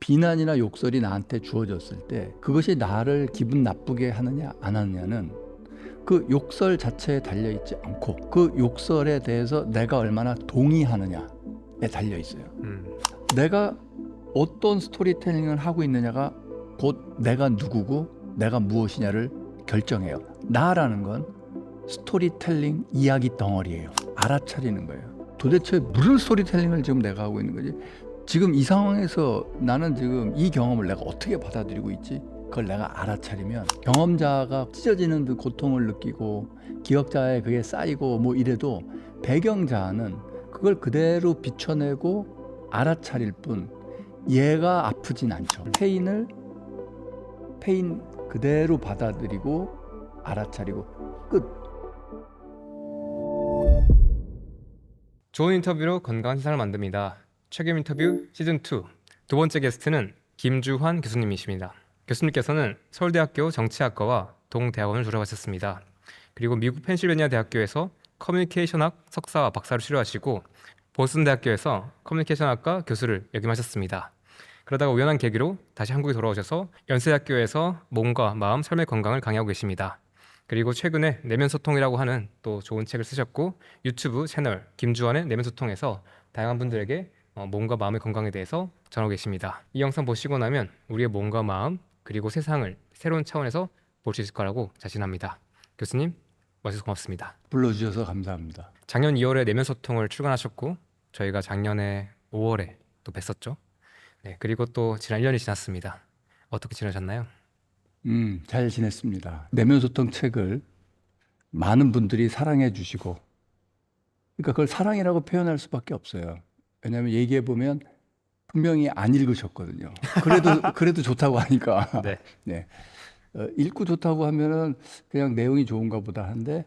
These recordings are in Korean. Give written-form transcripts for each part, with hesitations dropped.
비난이나 욕설이 나한테 주어졌을 때 그것이 나를 기분 나쁘게 하느냐 안 하느냐는 그 욕설 자체에 달려있지 않고 그 욕설에 대해서 내가 얼마나 동의하느냐에 달려있어요. 내가 어떤 스토리텔링을 하고 있느냐가 곧 내가 누구고 내가 무엇이냐를 결정해요. 나라는 건 스토리텔링 이야기 덩어리예요. 알아차리는 거예요. 도대체 무슨 스토리텔링을 지금 내가 하고 있는 거지? 지금 이 상황에서 나는 지금 이 경험을 내가 어떻게 받아들이고 있지? 그걸 내가 알아차리면 경험자가 찢어지는 그 고통을 느끼고 기억자에 그게 쌓이고 뭐 이래도 배경자는 그걸 그대로 비춰내고 알아차릴 뿐 얘가 아프진 않죠. 페인 그대로 받아들이고 알아차리고 끝. 좋은 인터뷰로 건강한 세상을 만듭니다. 최경 인터뷰 시즌2 두 번째 게스트는 김주환 교수님이십니다. 교수님께서는 서울대학교 정치학과와 동대학원을 졸업하셨습니다. 그리고 미국 펜실베니아 대학교에서 커뮤니케이션학 석사와 박사를 수료하시고 보스턴 대학교에서 커뮤니케이션학과 교수를 역임하셨습니다. 그러다가 우연한 계기로 다시 한국에 돌아오셔서 연세대학교에서 몸과 마음, 삶의 건강을 강의하고 계십니다. 그리고 최근에 내면소통이라고 하는 또 좋은 책을 쓰셨고 유튜브 채널 김주환의 내면소통에서 다양한 분들에게 몸과 마음의 건강에 대해서 전하고 계십니다. 이 영상 보시고 나면 우리의 몸과 마음 그리고 세상을 새로운 차원에서 볼 수 있을 거라고 자신합니다. 교수님 와주셔서 고맙습니다. 불러주셔서 감사합니다. 작년 2월에 내면소통을 출간하셨고 저희가 작년에 5월에 또 뵀었죠. 네, 그리고 또 지난 1년이 지났습니다. 어떻게 지내셨나요? 잘 지냈습니다. 내면소통 책을 많은 분들이 사랑해 주시고 그러니까 그걸 사랑이라고 표현할 수밖에 없어요. 왜냐하면 얘기해 보면 분명히 안 읽으셨거든요. 그래도 좋다고 하니까. 네. 네. 읽고 좋다고 하면은 그냥 내용이 좋은가 보다 한데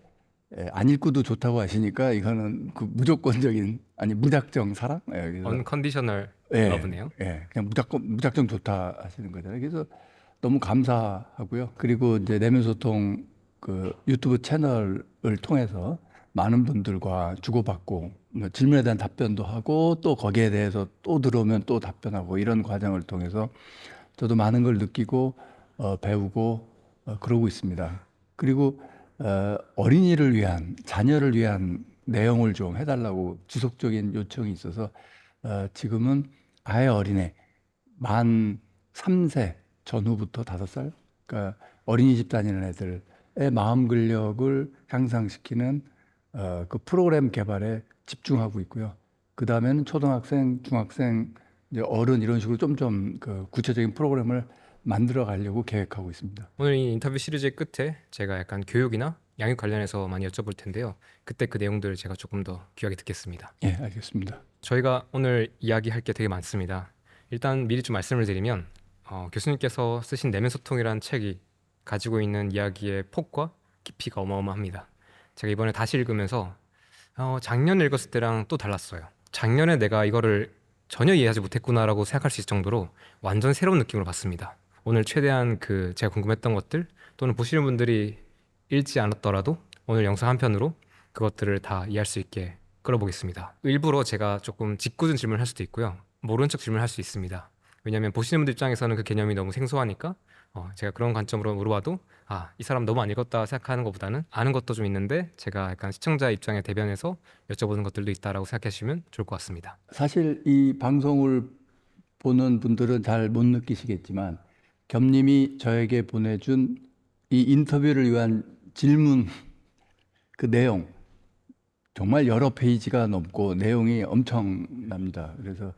안 읽고도 좋다고 하시니까 이거는 그 무조건적인 아니 무작정 사랑? 언컨디셔널 러브네요. 그냥 무작정 좋다 하시는 거잖아요. 그래서 너무 감사하고요. 그리고 이제 내면소통 그 유튜브 채널을 통해서 많은 분들과 주고받고 질문에 대한 답변도 하고 또 거기에 대해서 또 들어오면 또 답변하고 이런 과정을 통해서 저도 많은 걸 느끼고 배우고 그러고 있습니다. 그리고 어린이를 위한 자녀를 위한 내용을 좀 해달라고 지속적인 요청이 있어서 지금은 아예 어린애 만 3세 전후부터 5살 그러니까 어린이집 다니는 애들의 마음 근력을 향상시키는 그 프로그램 개발에 집중하고 있고요. 그 다음에는 초등학생, 중학생, 이제 어른 이런 식으로 좀 그 구체적인 프로그램을 만들어 가려고 계획하고 있습니다. 오늘 이 인터뷰 시리즈의 끝에 제가 약간 교육이나 양육 관련해서 많이 여쭤볼 텐데요. 그때 그 내용들을 제가 조금 더 귀하게 듣겠습니다. 예, 알겠습니다. 저희가 오늘 이야기할 게 되게 많습니다. 일단 미리 좀 말씀을 드리면 교수님께서 쓰신 내면소통이라는 책이 가지고 있는 이야기의 폭과 깊이가 어마어마합니다. 제가 이번에 다시 읽으면서 작년에 읽었을 때랑 또 달랐어요. 작년에 내가 이거를 전혀 이해하지 못했구나라고 생각할 수 있을 정도로 완전 새로운 느낌으로 봤습니다. 오늘 최대한 그 제가 궁금했던 것들 또는 보시는 분들이 읽지 않았더라도 오늘 영상 한 편으로 그것들을 다 이해할 수 있게 끌어보겠습니다. 일부러 제가 조금 짓궂은 질문을 할 수도 있고요. 모른 척 질문을 할 수 있습니다. 왜냐하면 보시는 분들 입장에서는 그 개념이 너무 생소하니까 제가 그런 관점으로 물어봐도 이 사람 너무 안 읽었다 생각하는 것보다는 아는 것도 좀 있는데 제가 약간 시청자 입장에 대변해서 여쭤보는 것들도 있다라고 생각하시면 좋을 것 같습니다. 사실 이 방송을 보는 분들은 잘 못 느끼시겠지만 겸님이 저에게 보내준 이 인터뷰를 위한 질문 그 내용 정말 여러 페이지가 넘고 내용이 엄청납니다. 그래서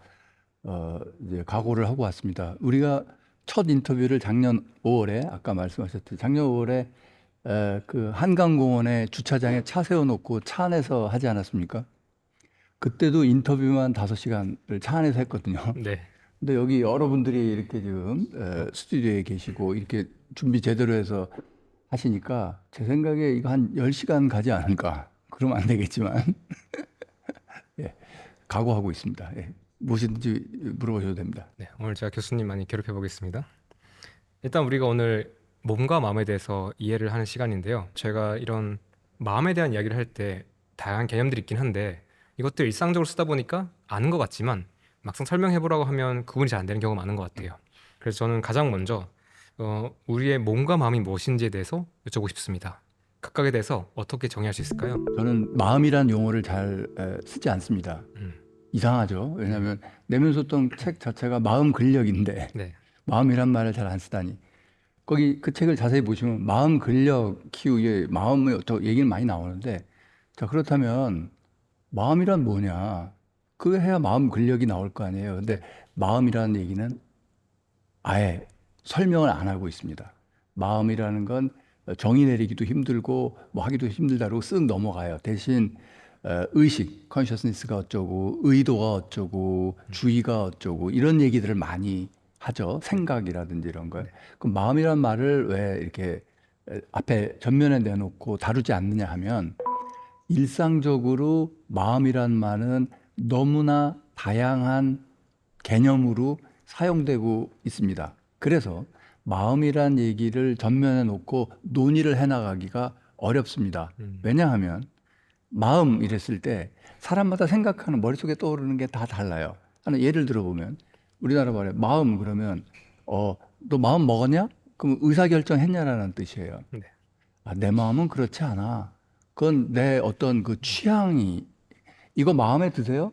이제 각오를 하고 왔습니다. 우리가 첫 인터뷰를 작년 5월에 아까 말씀하셨듯이 작년 5월에 그 한강공원에 주차장에 차 세워놓고 차 안에서 하지 않았습니까? 그때도 인터뷰만 5시간을 차 안에서 했거든요. 네. 근데 여기 여러분들이 이렇게 지금 스튜디오에 계시고 이렇게 준비 제대로 해서 하시니까 제 생각에 이거 한 10시간 가지 않을까. 그러면 안 되겠지만 예, 각오하고 있습니다. 예, 무엇이든지 물어보셔도 됩니다. 네, 오늘 제가 교수님 많이 괴롭혀 보겠습니다. 일단 우리가 오늘 몸과 마음에 대해서 이해를 하는 시간인데요. 제가 이런 마음에 대한 이야기를 할 때 다양한 개념들이 있긴 한데 이것들 일상적으로 쓰다 보니까 아는 것 같지만 막상 설명해보라고 하면 구분이 잘 안 되는 경우가 많은 것 같아요. 그래서 저는 가장 먼저 우리의 몸과 마음이 무엇인지에 대해서 여쭤보고 싶습니다. 각각에 대해서 어떻게 정의할 수 있을까요? 저는 마음이란 용어를 잘 쓰지 않습니다. 음, 이상하죠. 왜냐하면 내면소통 책 자체가 마음 근력인데 네, 마음이란 말을 잘 안 쓰다니. 거기 그 책을 자세히 보시면 마음 근력 키우기 마음의 또 얘기는 많이 나오는데 자 그렇다면 마음이란 뭐냐? 그거 해야 마음 근력이 나올 거 아니에요. 근데 마음이라는 얘기는 아예 설명을 안 하고 있습니다. 마음이라는 건 정의 내리기도 힘들고 뭐 하기도 힘들다고 쓱 넘어가요. 대신 의식, consciousness가 어쩌고 의도가 어쩌고 주의가 어쩌고 이런 얘기들을 많이 하죠. 생각이라든지 이런 걸. 그럼 마음이란 말을 왜 이렇게 앞에 전면에 내놓고 다루지 않느냐 하면 일상적으로 마음이란 말은 너무나 다양한 개념으로 사용되고 있습니다. 그래서 마음이란 얘기를 전면에 놓고 논의를 해나가기가 어렵습니다. 왜냐하면 마음 이랬을 때 사람마다 생각하는 머릿속에 떠오르는 게 다 달라요. 하나 예를 들어보면 우리나라 말에 마음 그러면 너 마음 먹었냐? 그럼 의사결정했냐라는 뜻이에요. 네, 내 마음은 그렇지 않아. 그건 내 어떤 그 취향이 이거 마음에 드세요?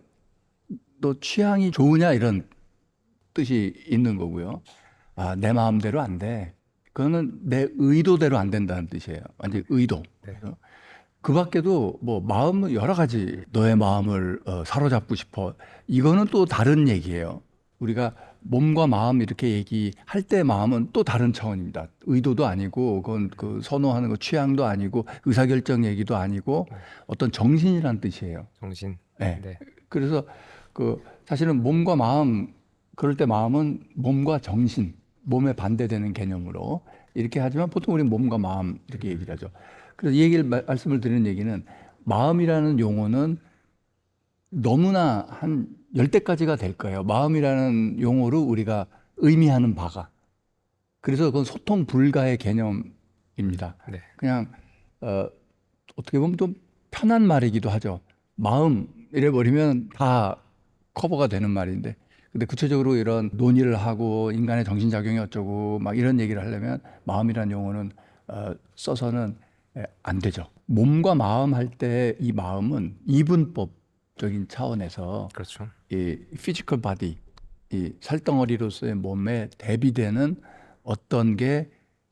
너 취향이 좋으냐? 이런 뜻이 있는 거고요. 내 마음대로 안 돼. 그거는 내 의도대로 안 된다는 뜻이에요. 완전 의도. 네. 그래서 그 밖에도 뭐 마음은 여러 가지 너의 마음을 사로잡고 싶어. 이거는 또 다른 얘기예요. 우리가 몸과 마음 이렇게 얘기할 때 마음은 또 다른 차원입니다. 의도도 아니고 그건 그 선호하는 거 취향도 아니고 의사결정 얘기도 아니고 어떤 정신이란 뜻이에요. 정신. 네. 네, 그래서 그 사실은 몸과 마음 그럴 때 마음은 몸과 정신, 몸에 반대되는 개념으로 이렇게 하지만 보통 우리 몸과 마음 이렇게 얘기를 하죠. 그래서 이 얘기를 말씀을 드리는 얘기는 마음이라는 용어는 너무나 한 10대까지가 될 거예요. 마음이라는 용어로 우리가 의미하는 바가. 그래서 그건 소통 불가의 개념입니다. 네, 그냥 어떻게 보면 좀 편한 말이기도 하죠. 마음 이래 버리면 다 커버가 되는 말인데 근데 구체적으로 이런 논의를 하고 인간의 정신작용이 어쩌고 막 이런 얘기를 하려면 마음이라는 용어는 써서는 안 되죠. 몸과 마음 할 때 이 마음은 이분법적인 차원에서 그렇죠. 이 피지컬 바디, 이 살덩어리로서의 몸에 대비되는 어떤 게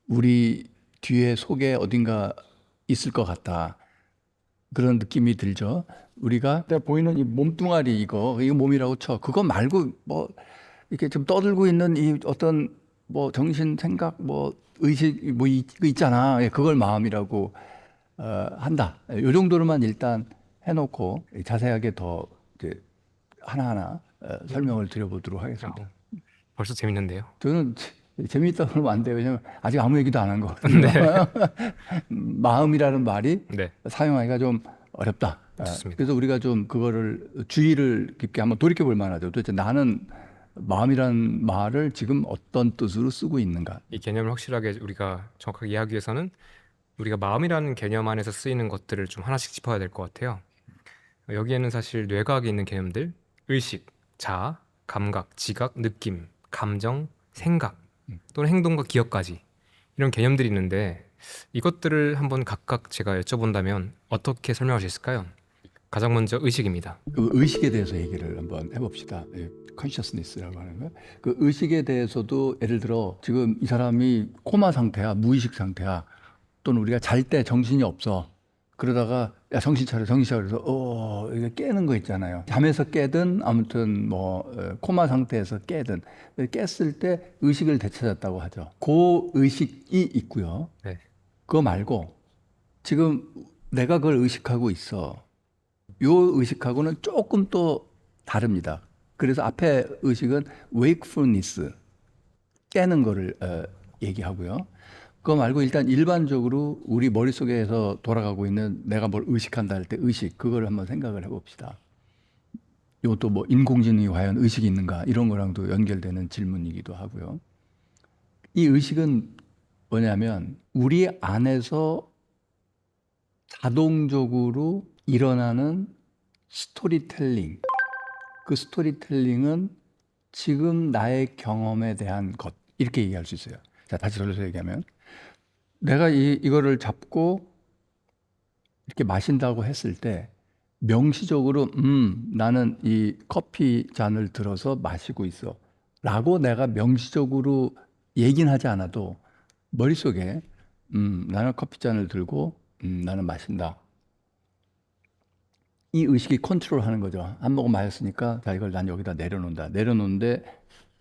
우리 뒤에 속에 어딘가 있을 것 같다. 그런 느낌이 들죠. 우리가 보이는 이 몸뚱아리 이거 몸이라고 쳐. 그거 말고 뭐 이렇게 좀 떠들고 있는 이 어떤 뭐 정신 생각 뭐 의식 뭐 이거 있잖아. 예, 그걸 마음이라고 한다. 요 정도로만 일단 해놓고 자세하게 더 이제 하나하나 설명을 드려보도록 하겠습니다. 벌써 재밌는데요. 저는 재미있다 그러면 안 돼요. 왜냐면 아직 아무 얘기도 안 한 거거든요. 마음이라는 말이 네, 사용하기가 좀 어렵다. 좋습니다. 그래서 우리가 좀 그거를 주의를 깊게 한번 돌이켜 볼 만하죠. 도대체 나는 마음이라는 말을 지금 어떤 뜻으로 쓰고 있는가? 이 개념을 확실하게 우리가 정확하게 이해하기 위해서는 우리가 마음이라는 개념 안에서 쓰이는 것들을 좀 하나씩 짚어야 될 것 같아요. 여기에는 사실 뇌과학에 있는 개념들, 의식, 자아, 감각, 지각, 느낌, 감정, 생각 또는 행동과 기억까지 이런 개념들이 있는데 이것들을 한번 각각 제가 여쭤본다면 어떻게 설명할 수 있을까요? 가장 먼저 의식입니다. 그 의식에 대해서 얘기를 한번 해봅시다. consciousness라고 하는 거. 그 의식에 대해서도 예를 들어 지금 이 사람이 코마 상태야, 무의식 상태야, 또는 우리가 잘 때 정신이 없어. 그러다가 야 정신 차려, 정신 차려. 그래서 이게 깨는 거 있잖아요. 잠에서 깨든 아무튼 뭐 코마 상태에서 깨든 깼을 때 의식을 되찾았다고 하죠. 그 의식이 있고요. 네, 그거 말고 지금 내가 그걸 의식하고 있어. 요 의식하고는 조금 또 다릅니다. 그래서 앞에 의식은 wakefulness, 깨는 거를 얘기하고요. 그거 말고 일단 일반적으로 우리 머릿속에서 돌아가고 있는 내가 뭘 의식한다 할 때 의식, 그걸 한번 생각을 해봅시다. 이것도 뭐 인공지능이 과연 의식이 있는가 이런 거랑도 연결되는 질문이기도 하고요. 이 의식은 뭐냐면 우리 안에서 자동적으로 일어나는 스토리텔링, 그 스토리텔링은 지금 나의 경험에 대한 것 이렇게 얘기할 수 있어요. 자, 다시 돌려서 얘기하면 내가 이거를 잡고 이렇게 마신다고 했을 때 명시적으로 나는 이 커피 잔을 들어서 마시고 있어 라고 내가 명시적으로 얘기는 하지 않아도 머릿속에 나는 커피 잔을 들고 나는 마신다. 이 의식이 컨트롤하는 거죠. 한 모금 마셨으니까 자 이걸 난 여기다 내려놓는다. 내려놓는데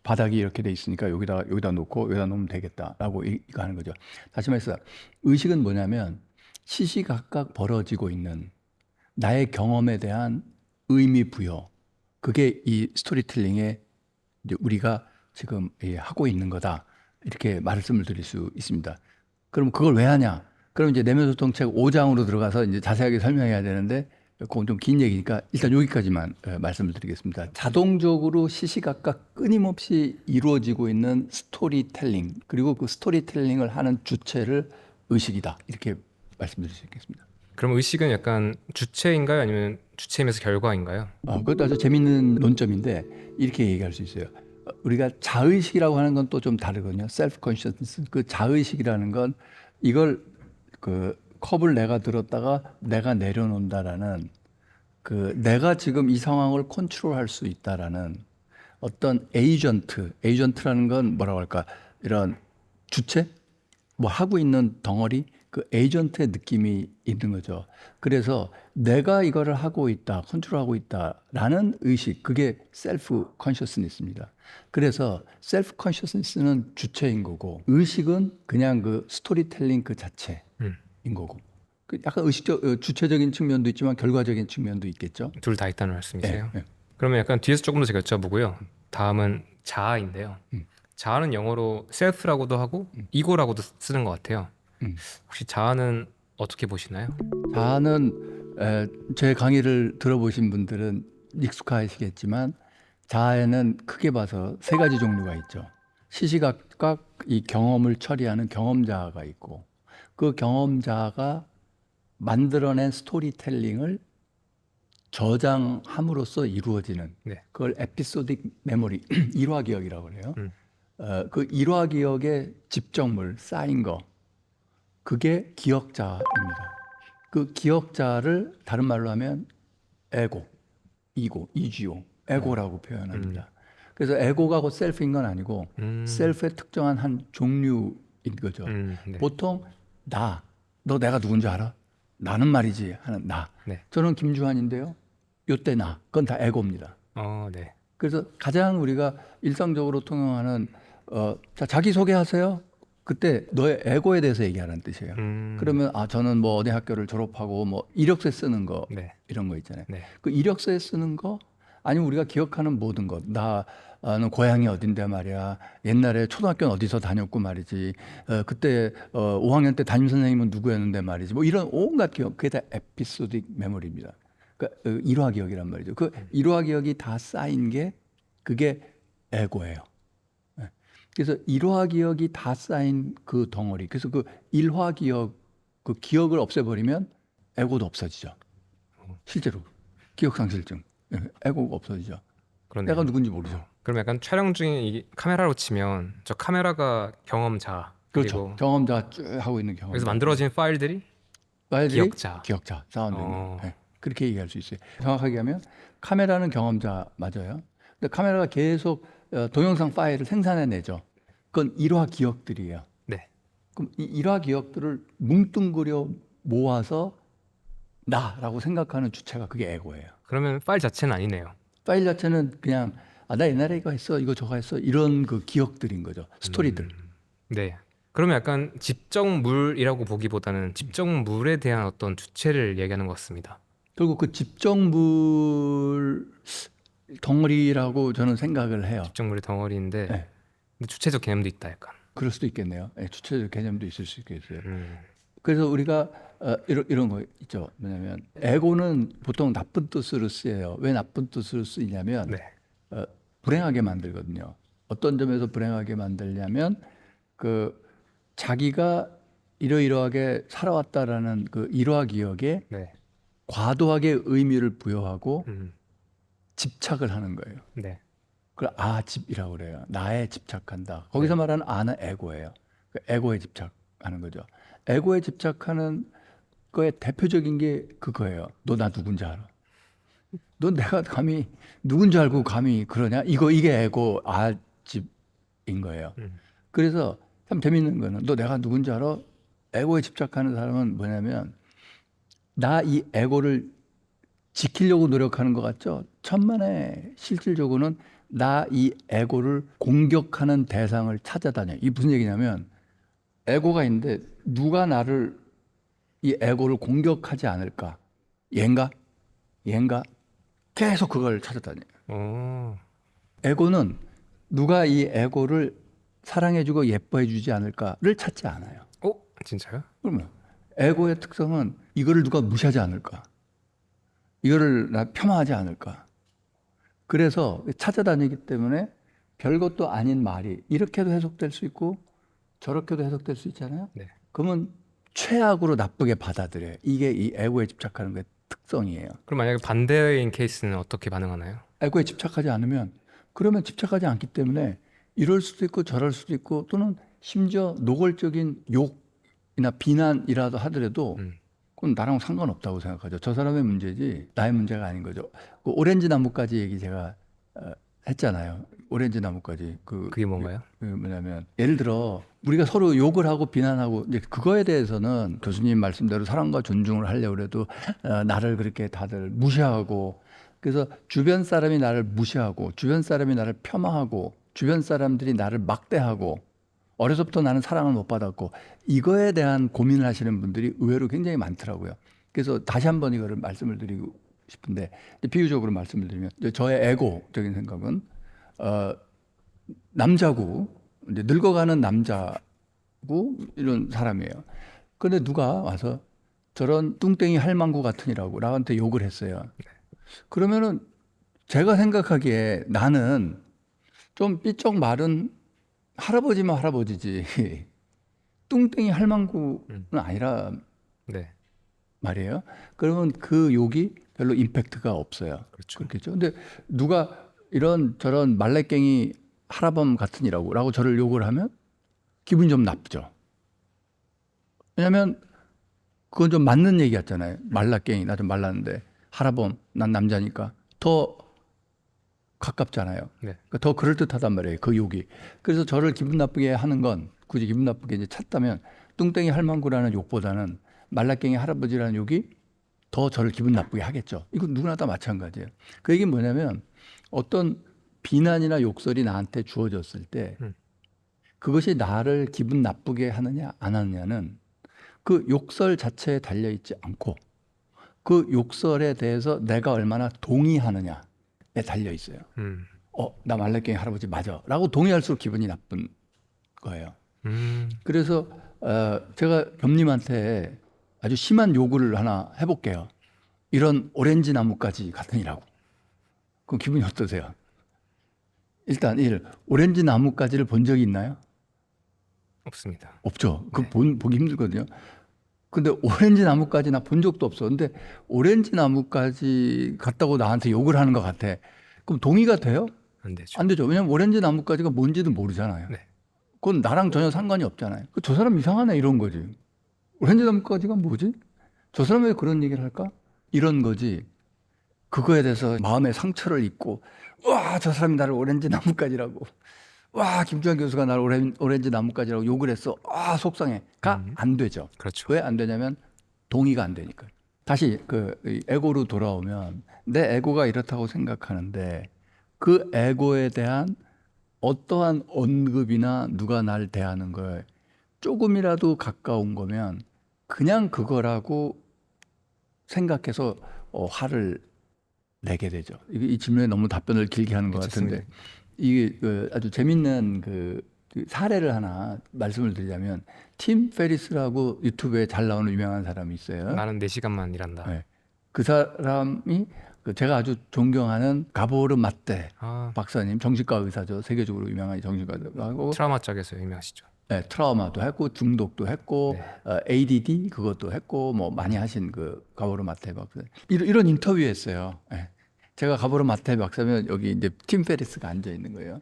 바닥이 이렇게 돼 있으니까 여기다 놓고 여기다 놓으면 되겠다라고 이거 하는 거죠. 다시 말해서 의식은 뭐냐면 시시각각 벌어지고 있는 나의 경험에 대한 의미 부여. 그게 이 스토리텔링에 이제 우리가 지금 하고 있는 거다. 이렇게 말씀을 드릴 수 있습니다. 그럼 그걸 왜 하냐? 그럼 이제 내면소통책 5장으로 들어가서 이제 자세하게 설명해야 되는데 그건 좀 긴 얘기니까 일단 여기까지만 말씀을 드리겠습니다. 자동적으로 시시각각 끊임없이 이루어지고 있는 스토리텔링 그리고 그 스토리텔링을 하는 주체를 의식이다. 이렇게 말씀드릴 수 있겠습니다. 그럼 의식은 약간 주체인가요? 아니면 주체이면서 결과인가요? 그것도 아주 재밌는 논점인데 이렇게 얘기할 수 있어요. 우리가 자의식이라고 하는 건 또 좀 다르거든요. self consciousness. 그 자의식이라는 건 이걸 그 컵을 내가 들었다가 내가 내려놓는다라는 그 내가 지금 이 상황을 컨트롤할 수 있다라는 어떤 에이전트라는 건 뭐라고 할까? 이런 주체? 뭐 하고 있는 덩어리? 그 에이전트의 느낌이 있는 거죠. 그래서 내가 이거를 하고 있다, 컨트롤하고 있다라는 의식, 그게 셀프 컨셔스니스입니다. 그래서 셀프 컨셔스니스는 주체인 거고 의식은 그냥 그 스토리텔링 그 자체인 거고. 그 약간 주체적인 측면도 있지만 결과적인 측면도 있겠죠. 둘 다 있다는 말씀이세요? 네. 그러면 약간 뒤에서 조금 더 제가 여쭤보고요. 다음은 자아인데요. 자아는 영어로 self라고도 하고 ego라고도 쓰는 것 같아요. 혹시 자아는 어떻게 보시나요? 자아는 제 강의를 들어보신 분들은 익숙하시겠지만 자아에는 크게 봐서 세 가지 종류가 있죠. 시시각각 이 경험을 처리하는 경험자가 있고 그 경험자가 만들어낸 스토리텔링을 저장함으로써 이루어지는 네. 그걸 에피소딕 메모리 일화 기억이라고 그래요. 그 일화 기억의 집적물 쌓인 거 그게 기억자입니다. 그 기억자를 다른 말로 하면 이지오, 에고라고 표현합니다. 그래서 에고가 곧 셀프인 건 아니고 셀프의 특정한 한 종류인 거죠. 네. 보통 너 내가 누군지 알아? 나는 말이지 하는 나. 네. 저는 김주환인데요. 요때 그건 다 에고입니다. 네. 그래서 가장 우리가 일상적으로 통용하는 자 자기 소개하세요. 그때 너의 에고에 대해서 얘기하라는 뜻이에요. 그러면 저는 뭐 어디 학교를 졸업하고 뭐 이력서에 쓰는 거 네. 이런 거 있잖아요. 네. 그 이력서에 쓰는 거 아니면 우리가 기억하는 모든 것. 나는 고향이 어딘데 말이야. 옛날에 초등학교는 어디서 다녔고 말이지. 그때 5학년 때 담임 선생님은 누구였는데 말이지. 뭐 이런 온갖 기억. 그게 다 에피소딕 메모리입니다. 그러니까 일화 기억이란 말이죠. 그 일화 기억이 다 쌓인 게 그게 에고예요. 그래서 일화 기억이 다 쌓인 그 덩어리. 그래서 그 일화 기억, 그 기억을 없애버리면 에고도 없어지죠. 실제로 기억상실증, 에고가 없어지죠. 그러네요. 내가 누군지 모르죠. 그럼 약간 촬영 중에 이 카메라로 치면 저 카메라가 경험자 그렇죠. 그리고 경험자 쭉 하고 있는 경험. 그래서 만들어진 파일들이 기억자. 쌓아놓은 거. 네. 그렇게 얘기할 수 있어요. 정확하게 하면 카메라는 경험자 맞아요. 근데 카메라가 계속 동영상 파일을 생산해내죠. 그건 일화 기억들이에요. 네. 그럼 이 일화 기억들을 뭉뚱그려 모아서 나라고 생각하는 주체가 그게 에고예요. 그러면 파일 자체는 아니네요. 파일 자체는 그냥 나 옛날에 이거 했어, 이거 저거 했어 이런 그 기억들인 거죠. 스토리들. 네. 그러면 약간 집정물이라고 보기보다는 집정물에 대한 어떤 주체를 얘기하는 것 같습니다. 결국 그 집정물 덩어리라고 저는 생각을 해요. 집정물의 덩어리인데 네. 근데 주체적 개념도 있다 약간. 그럴 수도 있겠네요. 네, 주체적 개념도 있을 수 있겠어요. 그래서 우리가 이런 거 있죠. 뭐냐면 에고는 보통 나쁜 뜻으로 쓰여요. 왜 나쁜 뜻으로 쓰이냐면 네. 불행하게 만들거든요. 어떤 점에서 불행하게 만들냐면 그 자기가 이러이러하게 살아왔다라는 그 일화 기억에 네. 과도하게 의미를 부여하고 집착을 하는 거예요. 네. 그걸 아집이라고 그래요. 나에 집착한다. 거기서 말하는 아는 에고예요. 그 에고에 집착하는 거죠. 에고에 집착하는 거의 대표적인 게 그거예요. 너 나 누군지 알아? 너 내가 감히 누군지 알고 감히 그러냐? 이게 에고 아집인 거예요. 그래서 참 재밌는 거는 너 내가 누군지 알아? 에고에 집착하는 사람은 뭐냐면 나 이 에고를 지키려고 노력하는 것 같죠? 천만에 실질적으로는 나 이 에고를 공격하는 대상을 찾아다녀. 이게 무슨 얘기냐면 에고가 있는데 누가 나를 이 에고를 공격하지 않을까? 얘인가? 얘인가? 계속 그걸 찾아다녀요. 오. 에고는 누가 이 에고를 사랑해주고 예뻐해주지 않을까를 찾지 않아요. 오, 진짜요? 그러면 에고의 특성은 이거를 누가 무시하지 않을까? 이거를 나 폄하하지 않을까? 그래서 찾아다니기 때문에 별것도 아닌 말이 이렇게도 해석될 수 있고 저렇게도 해석될 수 있잖아요. 네. 그러면 최악으로 나쁘게 받아들여요. 이게 이 에고에 집착하는 게 특성이에요. 그럼 만약에 반대인 케이스는 어떻게 반응하나요? 에고에 집착하지 않으면 그러면 집착하지 않기 때문에 이럴 수도 있고 저럴 수도 있고 또는 심지어 노골적인 욕이나 비난이라도 하더라도 그건 나랑 상관없다고 생각하죠. 저 사람의 문제지 나의 문제가 아닌 거죠. 그 오렌지 나무까지 얘기 제가 했잖아요. 오렌지 나무까지 그게 뭔가요? 그 뭐냐면 예를 들어 우리가 서로 욕을 하고 비난하고 이제 그거에 대해서는 교수님 말씀대로 사랑과 존중을 하려고 해도 나를 그렇게 다들 무시하고 그래서 주변 사람이 나를 무시하고 주변 사람이 나를 폄하하고 주변 사람들이 나를 막대하고 어려서부터 나는 사랑을 못 받았고 이거에 대한 고민을 하시는 분들이 의외로 굉장히 많더라고요. 그래서 다시 한번 이거를 말씀을 드리고 싶은데 비유적으로 말씀을 드리면 저의 에고적인 생각은 남자고 이제 늙어가는 남자고 이런 사람이에요. 그런데 누가 와서 저런 뚱땡이 할망구 같으니라고 나한테 욕을 했어요. 그러면은 제가 생각하기에 나는 좀 삐쩍 마른 할아버지면 할아버지지 뚱땡이 할망구는 아니라 네. 말이에요. 그러면 그 욕이 별로 임팩트가 없어요. 그렇죠. 그렇겠죠. 근데 누가 이런 저런 말레깽이 할아범 같으니라고 저를 욕을 하면 기분이 좀 나쁘죠. 왜냐하면 그건 좀 맞는 얘기 같잖아요. 말라깽이 나 좀 말랐는데 할아범 난 남자니까 더 가깝잖아요. 네. 그러니까 더 그럴듯하단 말이에요. 그 욕이. 그래서 저를 기분 나쁘게 하는 건 굳이 기분 나쁘게 이제 찾다면 뚱땡이 할망구라는 욕보다는 말라깽이 할아버지라는 욕이 더 저를 기분 나쁘게 하겠죠. 이건 누구나 다 마찬가지예요. 그 얘기는 뭐냐면 어떤 비난이나 욕설이 나한테 주어졌을 때 그것이 나를 기분 나쁘게 하느냐 안 하느냐는 그 욕설 자체에 달려있지 않고 그 욕설에 대해서 내가 얼마나 동의하느냐에 달려있어요. 나 말레깽이 할아버지 맞아 라고 동의할수록 기분이 나쁜 거예요. 그래서 제가 겸님한테 아주 심한 요구를 하나 해볼게요. 이런 오렌지 나무까지 같으니라고. 그럼 기분이 어떠세요? 일단 오렌지 나무까지를 본 적이 있나요? 없습니다. 없죠. 보기 힘들거든요. 근데 오렌지 나무까지 나 본 적도 없어. 근데 오렌지 나무까지 같다고 나한테 욕을 하는 것 같아. 그럼 동의가 돼요? 안 되죠. 안 되죠. 왜냐면 오렌지 나무까지가 뭔지도 모르잖아요. 네. 그건 나랑 전혀 상관이 없잖아요. 저 사람 이상하네 이런 거지. 오렌지 나무까지가 뭐지? 저 사람이 왜 그런 얘기를 할까? 이런 거지. 그거에 대해서 마음의 상처를 입고 와, 저 사람이 나를 오렌지 나무까지라고. 와, 김주환 교수가 나를 오렌지 나무까지라고 욕을 했어. 아, 속상해.가 안 되죠. 그렇죠. 왜 안 되냐면 동의가 안 되니까. 다시 이 에고로 돌아오면 내 에고가 이렇다고 생각하는데 그 에고에 대한 어떠한 언급이나 누가 날 대하는 걸 조금이라도 가까운 거면 그냥 그거라고 생각해서 화를 내게 되죠. 이 질문에 너무 답변을 길게 하는 것 같은데 이게 아주 재밌는 그 사례를 하나 말씀을 드리자면 팀 페리스라고 유튜브에 잘 나오는 유명한 사람이 있어요. 나는 4시간만 일한다. 네. 그 사람이 제가 아주 존경하는 가보르 마테 박사님, 정신과 의사죠. 세계적으로 유명한 정신과 의사고 트라우마 쪽에서 유명하시죠. 네, 트라우마도 했고 중독도 했고 ADD 그것도 했고 뭐 많이 하신 그 가보르 마테 박사 이런 인터뷰했어요. 네. 제가 가보러 마태 박사면 여기 이제 팀 페리스가 앉아 있는 거예요.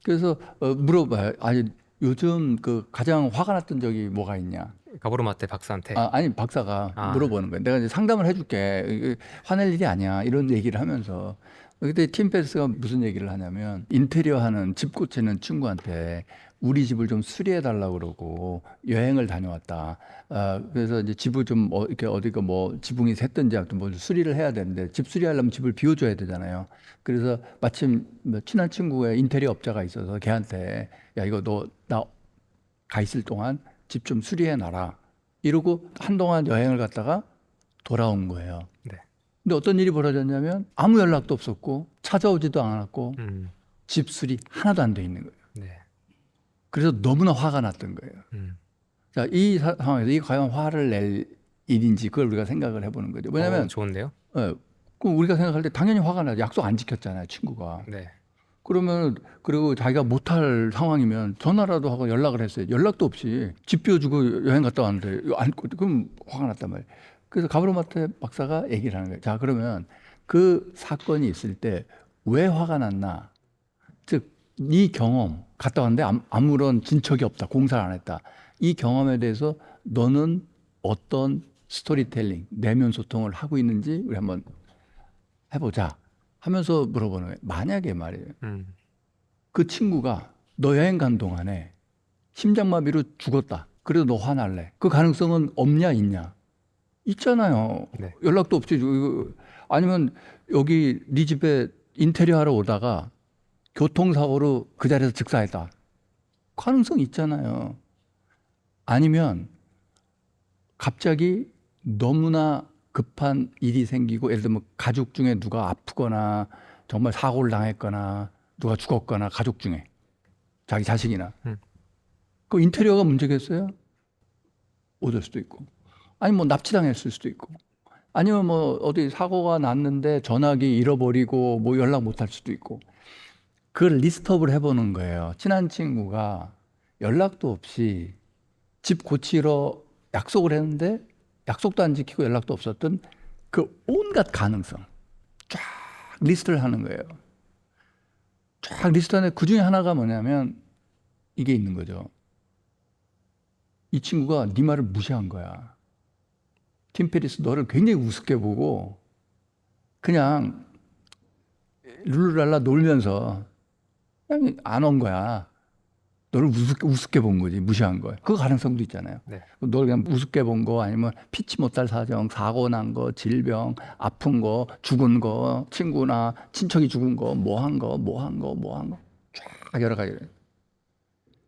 그래서 물어봐요. 아니 요즘 그 가장 화가 났던 적이 뭐가 있냐? 가보로 마테 박사한테. 아니 박사가 아. 물어보는 거예요. 내가 이제 상담을 해줄게. 이게 화낼 일이 아니야. 이런 얘기를 하면서 그때 팀 페리스가 무슨 얘기를 하냐면 인테리어 하는 집 고치는 친구한테 우리 집을 좀 수리해 달라고 그러고 여행을 다녀왔다. 그래서 이제 집을 좀 이렇게 어디가 뭐 지붕이 샜든지 아무튼 뭐 수리를 해야 되는데 집 수리하려면 집을 비워줘야 되잖아요. 그래서 마침 뭐 친한 친구의 인테리어 업자가 있어서 걔한테 야 이거 너 나 가 있을 동안 집 좀 수리해 놔라. 이러고 한동안 여행을 갔다가 돌아온 거예요. 네. 근데 어떤 일이 벌어졌냐면 아무 연락도 없었고 찾아오지도 않았고 음. 집 수리 하나도 안 돼 있는 거예요. 네. 그래서 너무나 화가 났던 거예요. 음. 자, 이 상황에서 이게 과연 화를 낼 일인지 그걸 우리가 생각을 해보는 거죠. 왜냐하면 좋은데요? 그럼 우리가 생각할 때 당연히 화가 나죠. 약속 안 지켰잖아요, 친구가. 네. 그러면 그리고 자기가 못할 상황이면 전화라도 하고 연락을 했어요. 연락도 없이 집 비워주고 여행 갔다 왔는데 이거 안 그럼 화가 났단 말이에요. 그래서 가브로마테 박사가 얘기를 하는 거예요. 자, 그러면 그 사건이 있을 때 왜 화가 났나? 즉, 네 경험 갔다 왔는데 아무런 진척이 없다. 공사를 안 했다. 이 경험에 대해서 너는 어떤 스토리텔링, 내면 소통을 하고 있는지 우리 한번 해보자 하면서 물어보는 거예요. 만약에 말이에요. 그 친구가 너 여행 간 동안에 심장마비로 죽었다. 그래도 너 화날래. 그 가능성은 없냐 있냐? 있잖아요. 네. 연락도 없지. 아니면 여기 네 집에 인테리어 하러 오다가 교통사고로 그 자리에서 즉사했다. 가능성 있잖아요. 아니면 갑자기 너무나 급한 일이 생기고 예를 들면 가족 중에 누가 아프거나 정말 사고를 당했거나 누가 죽었거나 가족 중에 자기 자식이나 그 인테리어가 문제겠어요? 어쩔 수도 있고 아니면 뭐 납치당했을 수도 있고 아니면 뭐 어디 사고가 났는데 전화기 잃어버리고 뭐 연락 못 할 수도 있고 그걸 리스트업을 해보는 거예요. 친한 친구가 연락도 없이 집 고치러 약속을 했는데 약속도 안 지키고 연락도 없었던 그 온갖 가능성 쫙 리스트를 하는 거예요. 쫙 리스트 하는데 그 중에 하나가 뭐냐면 이게 있는 거죠. 이 친구가 네 말을 무시한 거야. 팀 페리스 너를 굉장히 우습게 보고 그냥 룰루랄라 놀면서 그냥 안 온 거야. 너를 우습게 본 거지, 무시한 거야. 그 가능성도 있잖아요. 네. 널 그냥 우습게 본 거, 아니면 피치 못할 사정, 사고 난 거, 질병, 아픈 거, 죽은 거, 친구나 친척이 죽은 거, 뭐 한 거, 쫙 여러 가지.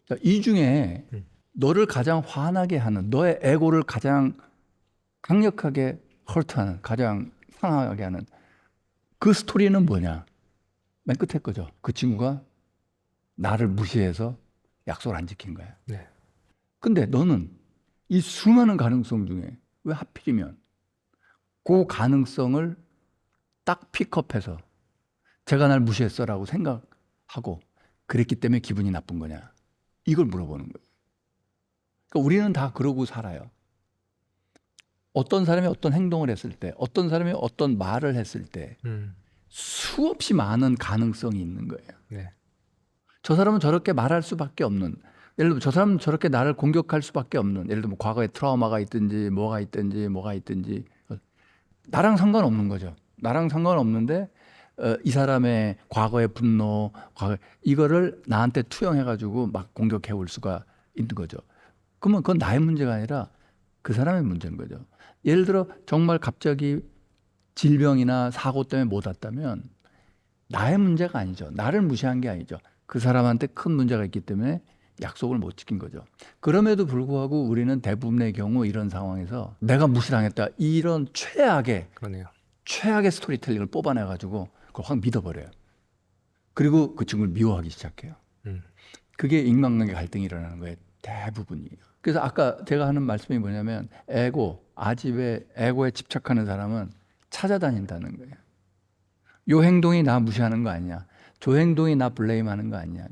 자, 이 중에 너를 가장 화나게 하는, 너의 에고를 가장 강력하게 헐트하는, 가장 상하게 하는 그 스토리는 뭐냐? 맨 끝에 거죠. 그 친구가 나를 무시해서 약속을 안 지킨 거야. 네. 근데 너는 이 수많은 가능성 중에 왜 하필이면 그 가능성을 딱 픽업해서 제가 날 무시했어라고 생각하고 그랬기 때문에 기분이 나쁜 거냐? 이걸 물어보는 거예요. 그러니까 우리는 다 그러고 살아요. 어떤 사람이 어떤 행동을 했을 때, 어떤 사람이 어떤 말을 했을 때 수없이 많은 가능성이 있는 거예요. 네. 저 사람은 저렇게 말할 수밖에 없는, 예를 들면 저 사람은 저렇게 나를 공격할 수밖에 없는, 예를 들면 과거에 트라우마가 있든지 뭐가 있든지 나랑 상관없는 거죠. 나랑 상관없는데 이 사람의 과거의 분노, 이거를 나한테 투영해가지고 막 공격해 올 수가 있는 거죠. 그러면 그건 나의 문제가 아니라 그 사람의 문제인 거죠. 예를 들어 정말 갑자기 질병이나 사고 때문에 못 왔다면 나의 문제가 아니죠. 나를 무시한 게 아니죠. 그 사람한테 큰 문제가 있기 때문에 약속을 못 지킨 거죠. 그럼에도 불구하고 우리는 대부분의 경우 이런 상황에서 내가 무시당했다 이런 그러네요. 최악의 스토리텔링을 뽑아내가지고 그걸 확 믿어버려요. 그리고 그 친구를 미워하기 시작해요. 그게 인간관계 갈등이 일어나는 거예요. 대부분이에요. 그래서 아까 제가 하는 말씀이 뭐냐면 아집에 에고에 집착하는 사람은 찾아다닌다는 거예요. 요 행동이 나 무시하는 거 아니냐, 저 행동이 나 블레임하는 거 아니냐.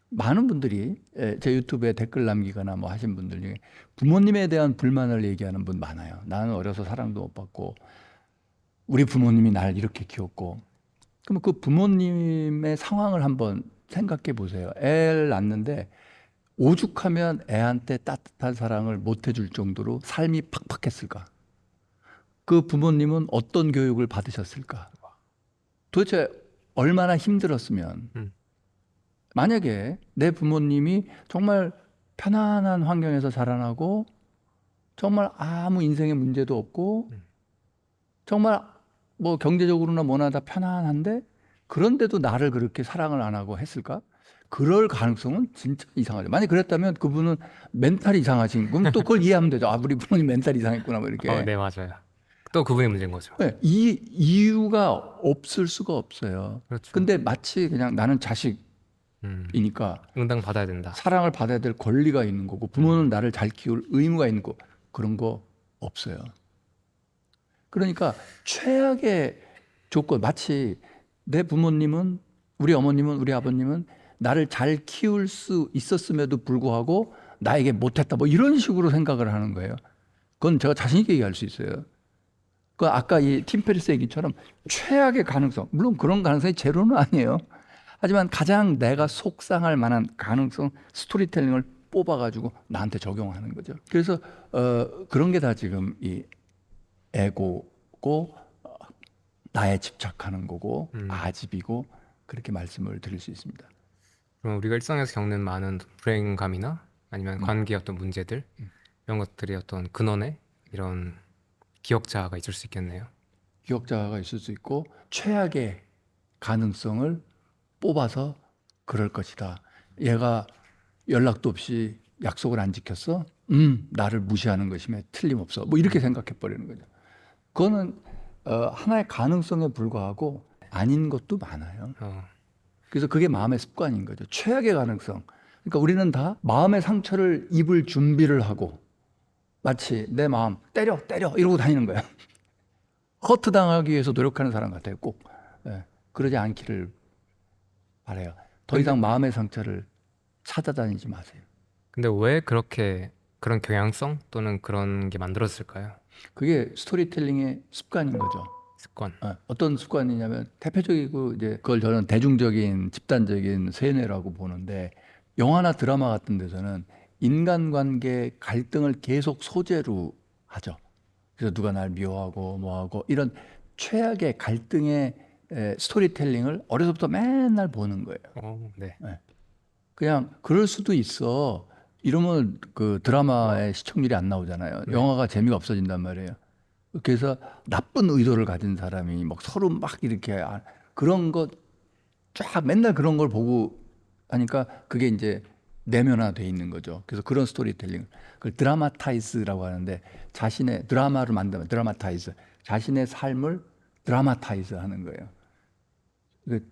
많은 분들이 제 유튜브에 댓글 남기거나 뭐 하신 분들 중에 부모님에 대한 불만을 얘기하는 분 많아요. 나는 어려서 사랑도 못 받고 우리 부모님이 날 이렇게 키웠고 그러면 그 부모님의 상황을 한번 생각해 보세요. 애를 낳는데 오죽하면 애한테 따뜻한 사랑을 못 해줄 정도로 삶이 팍팍했을까? 그 부모님은 어떤 교육을 받으셨을까? 도대체 얼마나 힘들었으면, 음. 만약에 내 부모님이 정말 편안한 환경에서 자라나고 정말 아무 인생에 문제도 없고 정말 뭐 경제적으로나 뭐나 다 편안한데 그런데도 나를 그렇게 사랑을 안 하고 했을까? 그럴 가능성은 진짜 이상하죠. 만약 그랬다면 그분은 멘탈이 이상하신, 그럼 또 그걸 이해하면 되죠. 아, 우리 부모님 멘탈이 이상했구나, 뭐 이렇게. 네, 맞아요. 또 그분의 문제인 거죠. 네, 이 이유가 없을 수가 없어요. 그렇죠. 근데 마치 그냥 나는 자식이니까 음, 응당 받아야 된다. 사랑을 받아야 될 권리가 있는 거고 부모는 나를 잘 키울 의무가 있는 거, 그런 거 없어요. 그러니까 최악의 조건, 마치 내 부모님은, 우리 어머님은, 우리 아버님은 나를 잘 키울 수 있었음에도 불구하고 나에게 못했다, 뭐 이런 식으로 생각을 하는 거예요. 그건 제가 자신 있게 얘기할 수 있어요. 그 아까 이 팀 페리스 얘기처럼 최악의 가능성, 물론 그런 가능성이 제로는 아니에요. 하지만 가장 내가 속상할 만한 가능성, 스토리텔링을 뽑아가지고 나한테 적용하는 거죠. 그래서 그런 게 다 지금 이 에고고, 나에 집착하는 거고, 아집이고, 그렇게 말씀을 드릴 수 있습니다. 그럼 우리가 일상에서 겪는 많은 불행감이나 아니면 관계의 어떤 문제들 이런 것들이 어떤 근원에 이런 기억자가 있을 수 있겠네요. 기억자가 있을 수 있고 최악의 가능성을 뽑아서 그럴 것이다. 얘가 연락도 없이 약속을 안 지켰어? 나를 무시하는 것임에 틀림없어. 뭐 이렇게 생각해 버리는 거죠. 그거는 하나의 가능성에 불과하고 아닌 것도 많아요. 그래서 그게 마음의 습관인 거죠. 최악의 가능성. 그러니까 우리는 다 마음의 상처를 입을 준비를 하고 마치 내 마음 때려 이러고 다니는 거야. 허트 당하기 위해서 노력하는 사람 같아요. 꼭. 예, 그러지 않기를 바라요. 더 이상 마음의 상처를 찾아다니지 마세요. 근데 왜 그렇게 그런 경향성 또는 그런 게 만들어졌을까요? 그게 스토리텔링의 습관인 거죠. 습관. 어떤 습관이냐면 대표적이고 이제 그걸 저는 대중적인 집단적인 세뇌라고 보는데, 영화나 드라마 같은 데서는 인간관계 갈등을 계속 소재로 하죠. 그래서 누가 날 미워하고 뭐하고 이런 최악의 갈등의 스토리텔링을 어려서부터 맨날 보는 거예요. 네. 그냥 그럴 수도 있어. 이러면 그 드라마의 시청률이 안 나오잖아요. 영화가 재미가 없어진단 말이에요. 그래서 나쁜 의도를 가진 사람이 막 서로 막 이렇게 그런 거 쫙 맨날 그런 걸 보고 하니까 그게 이제 내면화돼 있는 거죠. 그래서 그런 스토리텔링, 그걸 드라마타이즈라고 하는데, 자신의 드라마를 만들면 드라마타이즈, 자신의 삶을 드라마타이즈 하는 거예요.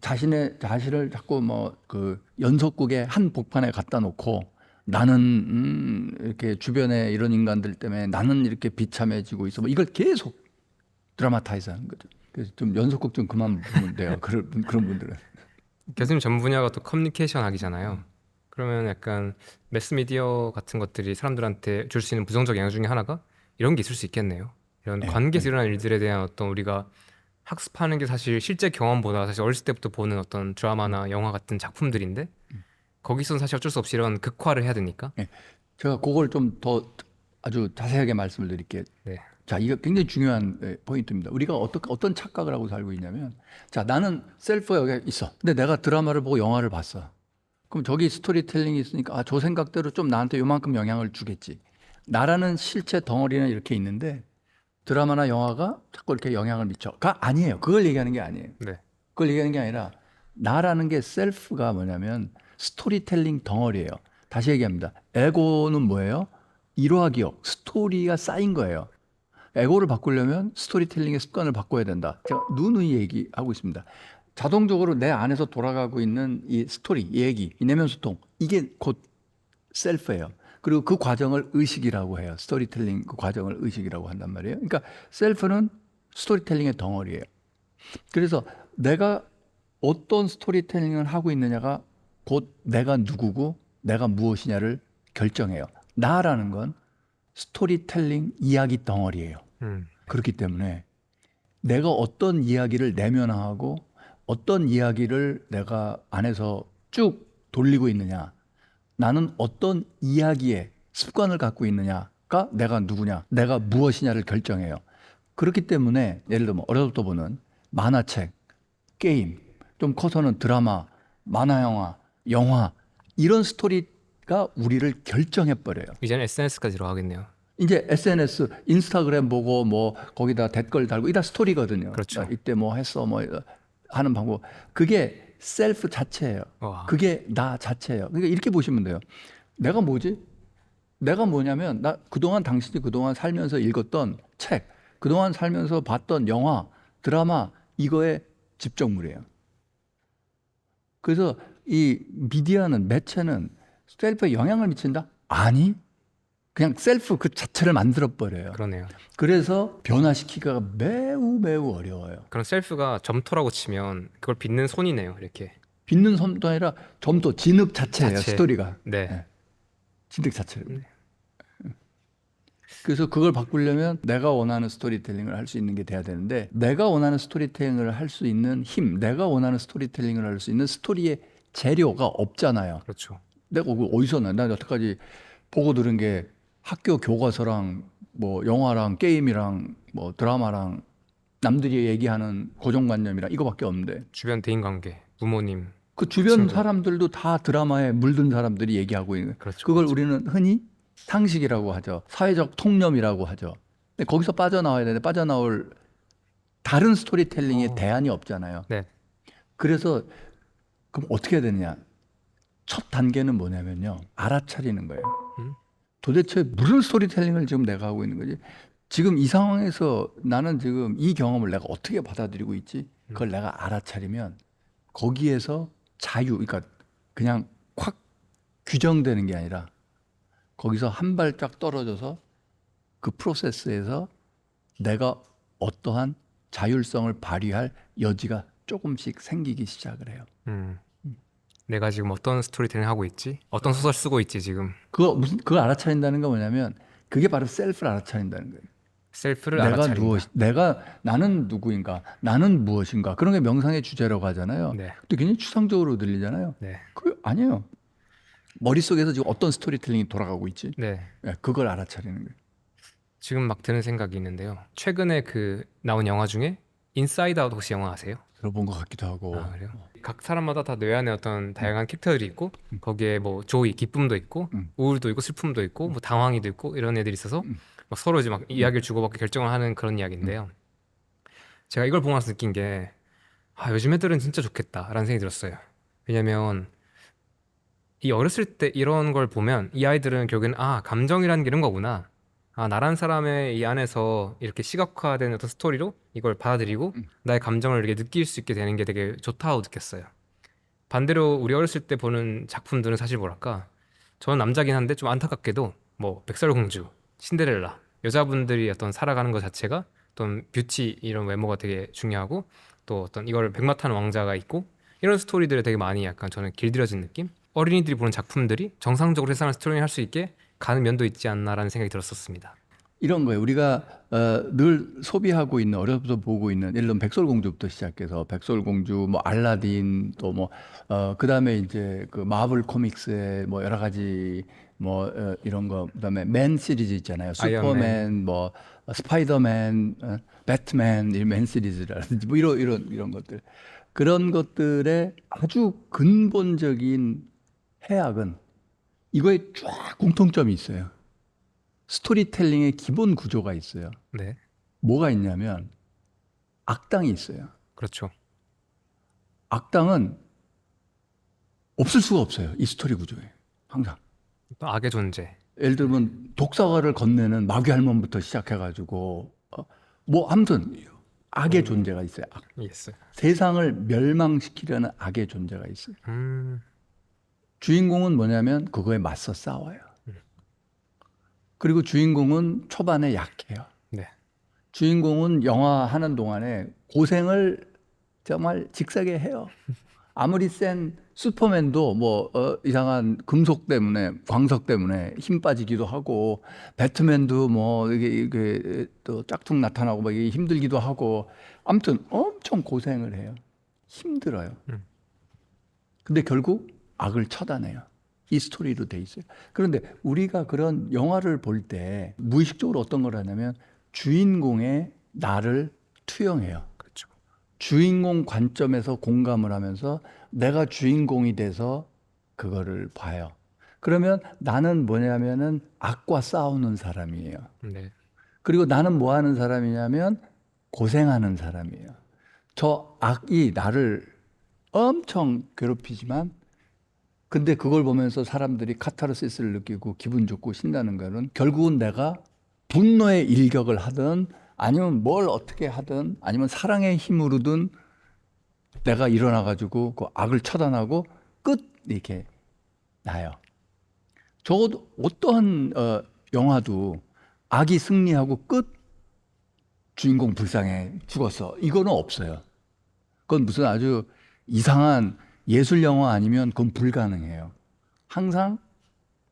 자신을 자꾸 뭐 그 연속극의 한 복판에 갖다 놓고 나는 이렇게 주변에 이런 인간들 때문에 나는 이렇게 비참해지고 있어. 뭐 이걸 계속 드라마타이즈 하는 거죠. 그래서 좀 연속극 좀 그만 보면 돼요. 그런 분들은. 교수님 전 분야가 또 커뮤니케이션 학이잖아요. 그러면 약간 매스미디어 같은 것들이 사람들한테 줄 수 있는 부정적 영향 중에 하나가 이런 게 있을 수 있겠네요. 이런 관계에서 일어나는 일들에 대한 어떤 우리가 학습하는 게 사실 실제 경험보다 사실 어렸을 때부터 보는 어떤 드라마나 영화 같은 작품들인데 거기서는 사실 어쩔 수 없이 이런 극화를 해야 되니까. 제가 그걸 좀 더 아주 자세하게 말씀을 드릴게요. 네. 자, 이거 굉장히 중요한 포인트입니다. 우리가 어떤 착각을 하고 살고 있냐면, 자, 나는 셀프가 여기 있어. 근데 내가 드라마를 보고 영화를 봤어. 그럼 저기 스토리텔링이 있으니까 저 생각대로 좀 나한테 요만큼 영향을 주겠지. 나라는 실체 덩어리는 이렇게 있는데 드라마나 영화가 자꾸 이렇게 영향을 미쳐가 아니에요. 그걸 얘기하는 게 아니에요. 네. 그걸 얘기하는 게 아니라, 나라는 게 셀프가 뭐냐면 스토리텔링 덩어리예요. 다시 얘기합니다. 에고는 뭐예요? 일화 기억, 스토리가 쌓인 거예요. 에고를 바꾸려면 스토리텔링의 습관을 바꿔야 된다. 제가 누누이 얘기하고 있습니다. 자동적으로 내 안에서 돌아가고 있는 이 스토리, 얘기, 이 내면 소통, 이게 곧 셀프예요. 그리고 그 과정을 의식이라고 해요. 스토리텔링 그 과정을 의식이라고 한단 말이에요. 그러니까 셀프는 스토리텔링의 덩어리예요. 그래서 내가 어떤 스토리텔링을 하고 있느냐가 곧 내가 누구고 내가 무엇이냐를 결정해요. 나라는 건 스토리텔링 이야기 덩어리예요. 그렇기 때문에 내가 어떤 이야기를 내면화하고 어떤 이야기를 내가 안에서 쭉 돌리고 있느냐, 나는 어떤 이야기의 습관을 갖고 있느냐가 내가 누구냐, 내가 무엇이냐를 결정해요. 그렇기 때문에 예를 들면 어려서부터 보는 만화책, 게임, 좀 커서는 드라마, 만화영화, 영화 이런 스토리가 우리를 결정해 버려요. 이제는 SNS까지 들어가겠네요. 이제 SNS, 인스타그램 보고 뭐 거기다 댓글 달고 이다 스토리거든요. 그렇죠. 나 이때 뭐 했어 뭐 하는 방법. 그게 셀프 자체예요. 와. 그게 나 자체예요. 그러니까 이렇게 보시면 돼요. 내가 뭐지? 내가 뭐냐면 나 그동안 당신이 그동안 살면서 읽었던 책, 그동안 살면서 봤던 영화, 드라마 이거의 집적물이에요. 그래서 이 미디어는 매체는 셀프에 영향을 미친다? 아니. 그냥 셀프 그 자체를 만들어 버려요. 그러네요. 그래서 변화시키기가 매우 매우 어려워요. 그런 셀프가 점토라고 치면 그걸 빚는 손이네요. 이렇게. 빚는 섬도 아니라 점도 진흙 자체예요. 자체. 스토리가. 네. 네. 진흙 자체를. 그래서 그걸 바꾸려면 내가 원하는 스토리텔링을 할 수 있는 게 돼야 되는데 내가 원하는 스토리텔링을 할 수 있는 힘, 내가 원하는 스토리텔링을 할 수 있는 스토리의 재료가 없잖아요. 그렇죠. 내가 그거 어디서 나? 난 여태까지 보고 들은 게 학교 교과서랑 뭐 영화랑 게임이랑 뭐 드라마랑 남들이 얘기하는 고정관념이랑 이거밖에 없는데 주변 대인관계, 부모님. 그 주변 친구. 사람들도 다 드라마에 물든 사람들이 얘기하고 있는 거예요. 그렇죠. 그걸 우리는 흔히 상식이라고 하죠. 사회적 통념이라고 하죠. 근데 거기서 빠져나와야 되는데 빠져나올 다른 스토리텔링의 대안이 없잖아요. 네. 그래서 그럼 어떻게 해야 되느냐? 첫 단계는 뭐냐면요. 알아차리는 거예요. 음? 도대체 무슨 스토리텔링을 지금 내가 하고 있는 거지? 지금 이 상황에서 나는 지금 이 경험을 내가 어떻게 받아들이고 있지? 그걸 내가 알아차리면 거기에서 자유, 그러니까 그냥 확 규정되는 게 아니라 거기서 한 발짝 떨어져서 그 프로세스에서 내가 어떠한 자율성을 발휘할 여지가 조금씩 생기기 시작을 해요. 내가 지금 어떤 스토리텔링 하고 있지? 어떤 소설 쓰고 있지 지금? 그거 알아차린다는 건 뭐냐면 그게 바로 셀프를 알아차린다는 거예요. 셀프를 내가 알아차린다. 나는 누구인가, 나는 무엇인가 그런 게 명상의 주제라고 하잖아요. 네. 근데 굉장히 추상적으로 들리잖아요. 네. 그게 아니에요. 머릿속에서 지금 어떤 스토리텔링이 돌아가고 있지? 네. 네, 그걸 알아차리는 거예요. 지금 막 드는 생각이 있는데요. 최근에 나온 영화 중에 인사이드 아웃 혹시 영화 아세요? 들어본 것 같기도 하고. 아, 그래요? 각 사람마다 다 뇌 안에 어떤 다양한 캐릭터들이 있고 거기에 뭐 조이, 기쁨도 있고 우울도 있고 슬픔도 있고 뭐 당황이도 있고 이런 애들이 있어서 막 서로 이제 막 이야기를 주고받고 결정을 하는 그런 이야기인데요. 제가 이걸 보고 나서 느낀 게 요즘 애들은 진짜 좋겠다라는 생각이 들었어요. 왜냐면 이 어렸을 때 이런 걸 보면 이 아이들은 결국엔 감정이라는 게 이런 거구나. 나란 사람의 이 안에서 이렇게 시각화된 어떤 스토리로 이걸 받아들이고 나의 감정을 이렇게 느낄 수 있게 되는 게 되게 좋다고 느꼈어요. 반대로 우리 어렸을 때 보는 작품들은 사실 뭐랄까, 저는 남자긴 한데 좀 안타깝게도 뭐 백설공주, 신데렐라, 여자분들이 어떤 살아가는 것 자체가 어떤 뷰티 이런 외모가 되게 중요하고 또 어떤 이걸 백마탄 왕자가 있고 이런 스토리들에 되게 많이 약간 저는 길들여진 느낌? 어린이들이 보는 작품들이 정상적으로 세상을 스토리를 할 수 있게 가는 면도 있지 않나라는 생각이 들었었습니다. 이런 거예요. 우리가 늘 소비하고 있는 어려서부터 보고 있는 예를 들면 백설공주부터 시작해서 백설공주, 뭐 알라딘 또 뭐 그다음에 이제 그 마블 코믹스의 뭐 여러 가지 뭐 이런 거 그다음에 맨 시리즈 있잖아요. 슈퍼맨, 뭐 스파이더맨, 배트맨 이 맨 시리즈라든지 뭐 이런 것들 그런 것들의 아주 근본적인 해악은 이거에 쫙 공통점이 있어요. 스토리텔링의 기본 구조가 있어요. 네, 뭐가 있냐면 악당이 있어요. 그렇죠. 악당은 없을 수가 없어요. 이 스토리 구조에. 항상. 또 악의 존재. 예를 들면 독사과를 건네는 마귀 할멈부터 시작해가지고 뭐 아무튼 악의 존재가 있어요. 악. 예스. 세상을 멸망시키려는 악의 존재가 있어요. 주인공은 뭐냐면 그거에 맞서 싸워요. 그리고 주인공은 초반에 약해요. 네. 주인공은 영화 하는 동안에 고생을 정말 직세게 해요. 아무리 센 슈퍼맨도 뭐 이상한 금속 때문에 광석 때문에 힘 빠지기도 하고 배트맨도 뭐 이게 또 짝퉁 나타나고 막 이게 힘들기도 하고 아무튼 엄청 고생을 해요. 힘들어요. 음. 근데 결국 악을 처단해요. 이 스토리로 돼 있어요. 그런데 우리가 그런 영화를 볼 때 무의식적으로 어떤 걸 하냐면 주인공의 나를 투영해요. 그렇죠. 주인공 관점에서 공감을 하면서 내가 주인공이 돼서 그거를 봐요. 그러면 나는 뭐냐면은 악과 싸우는 사람이에요. 네. 그리고 나는 뭐 하는 사람이냐면 고생하는 사람이에요. 저 악이 나를 엄청 괴롭히지만 근데 그걸 보면서 사람들이 카타르시스를 느끼고 기분 좋고 신나는 거는 결국은 내가 분노의 일격을 하든 아니면 뭘 어떻게 하든 아니면 사랑의 힘으로든 내가 일어나 가지고 그 악을 처단하고 끝 이렇게 나요. 적어도 어떠한 영화도 악이 승리하고 끝 주인공 불쌍해 죽었어. 이거는 없어요. 그건 무슨 아주 이상한 예술 영화 아니면 그건 불가능해요. 항상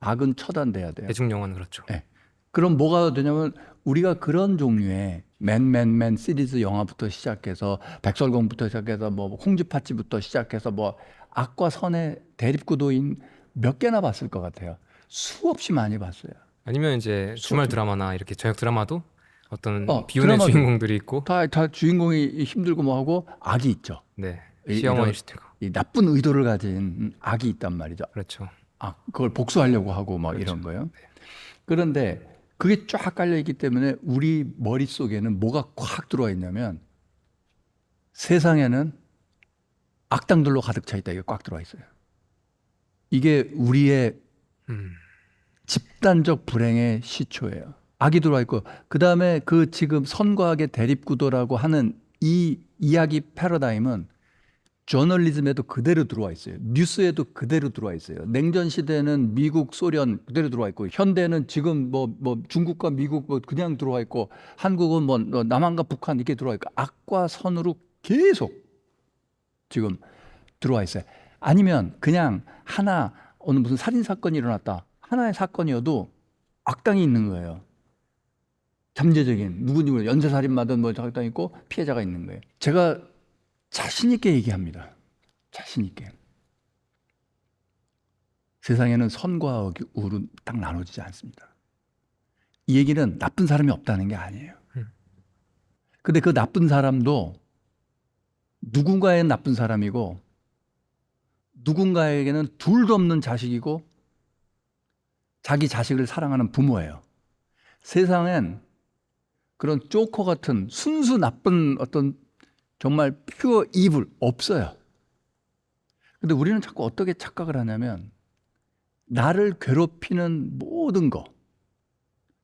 악은 처단돼야 돼요. 대중 영화는 그렇죠. 네. 그럼 뭐가 되냐면 우리가 그런 종류의 맨 시리즈 영화부터 시작해서 백설공부터 시작해서 뭐 홍지파치부터 시작해서 뭐 악과 선의 대립구도인 몇 개나 봤을 것 같아요. 수없이 많이 봤어요. 아니면 이제 주말 드라마나 이렇게 저녁 드라마도 어떤 비운의 드라마도 주인공들이 있고, 다 주인공이 힘들고 뭐 하고 악이 있죠. 네, 이런 시어머니 시트고, 이 나쁜 의도를 가진 악이 있단 말이죠. 그렇죠. 그걸 복수하려고 하고 막 그렇죠. 이런 거예요. 그런데 그게 쫙 깔려 있기 때문에 우리 머릿속에는 뭐가 콱 들어와 있냐면 세상에는 악당들로 가득 차 있다. 이게 꽉 들어와 있어요. 이게 우리의 음, 집단적 불행의 시초예요. 악이 들어와 있고 그다음에 그 지금 선과 악의 대립 구도라고 하는 이 이야기 패러다임은 저널리즘에도 그대로 들어와 있어요. 뉴스에도 그대로 들어와 있어요. 냉전 시대는 미국, 소련 그대로 들어와 있고 현대는 지금 뭐 중국과 미국 뭐 그냥 들어와 있고 한국은 뭐 남한과 북한 이렇게 들어와 있고 악과 선으로 계속 지금 들어와 있어요. 아니면 그냥 하나 어느 무슨 살인 사건이 일어났다. 하나의 사건이어도 악당이 있는 거예요. 잠재적인 누구누구 연쇄살인마든 뭐 악당 있고 피해자가 있는 거예요. 제가 자신 있게 얘기합니다. 자신 있게. 세상에는 선과 악으로 딱 나눠지지 않습니다. 이 얘기는 나쁜 사람이 없다는 게 아니에요. 근데 그 나쁜 사람도 누군가의 나쁜 사람이고 누군가에게는 둘도 없는 자식이고 자기 자식을 사랑하는 부모예요. 세상엔 그런 조커 같은 순수 나쁜 어떤 정말 퓨어 이블 없어요. 근데 우리는 자꾸 어떻게 착각을 하냐면 나를 괴롭히는 모든 거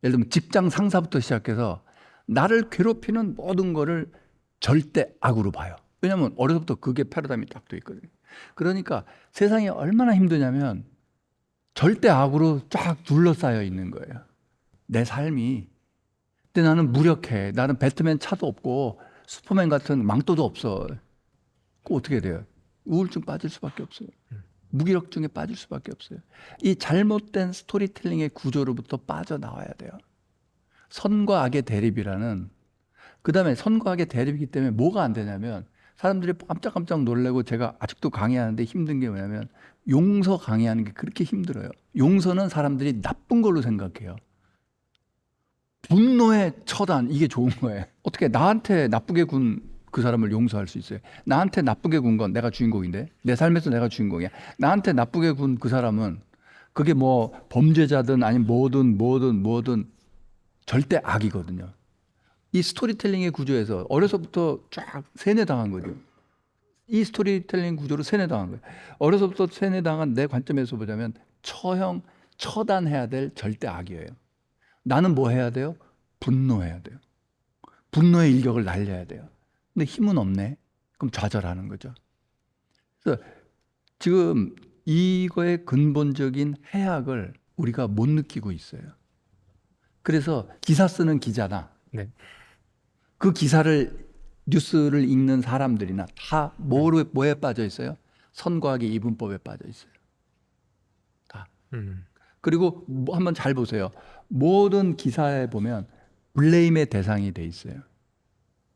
예를 들면 직장 상사부터 시작해서 나를 괴롭히는 모든 거를 절대 악으로 봐요. 왜냐하면 어려서부터 그게 패러다임이 딱 돼 있거든요. 그러니까 세상이 얼마나 힘드냐면 절대 악으로 쫙 둘러싸여 있는 거예요. 내 삶이. 근데 나는 무력해. 나는 배트맨 차도 없고 슈퍼맨 같은 망토도 없어. 그 어떻게 돼요? 우울증 빠질 수밖에 없어요. 무기력증에 빠질 수밖에 없어요. 이 잘못된 스토리텔링의 구조로부터 빠져나와야 돼요. 선과 악의 대립이라는 그다음에 선과 악의 대립이기 때문에 뭐가 안 되냐면 사람들이 깜짝깜짝 놀라고 제가 아직도 강의하는데 힘든 게 뭐냐면 용서 강의하는 게 그렇게 힘들어요. 용서는 사람들이 나쁜 걸로 생각해요. 분노의 처단 이게 좋은 거예요. 어떻게 나한테 나쁘게 군 그 사람을 용서할 수 있어요. 나한테 나쁘게 군 건 내가 주인공인데 내 삶에서 내가 주인공이야. 나한테 나쁘게 군 그 사람은 그게 뭐 범죄자든 아니면 뭐든 절대 악이거든요. 이 스토리텔링의 구조에서 어려서부터 쫙 세뇌당한 거죠. 이 스토리텔링 구조로 세뇌당한 거예요. 어려서부터 세뇌당한 내 관점에서 보자면 처단해야 될 절대 악이에요. 나는 뭐 해야 돼요? 분노해야 돼요. 분노의 일격을 날려야 돼요. 근데 힘은 없네. 그럼 좌절하는 거죠. 그래서 지금 이거의 근본적인 해악을 우리가 못 느끼고 있어요. 그래서 기사 쓰는 기자나 네. 그 기사를 뉴스를 읽는 사람들이나 다 뭐에 빠져 있어요? 선과 악의 이분법에 빠져 있어요. 다. 그리고 한번 잘 보세요. 모든 기사에 보면 블레임의 대상이 돼 있어요.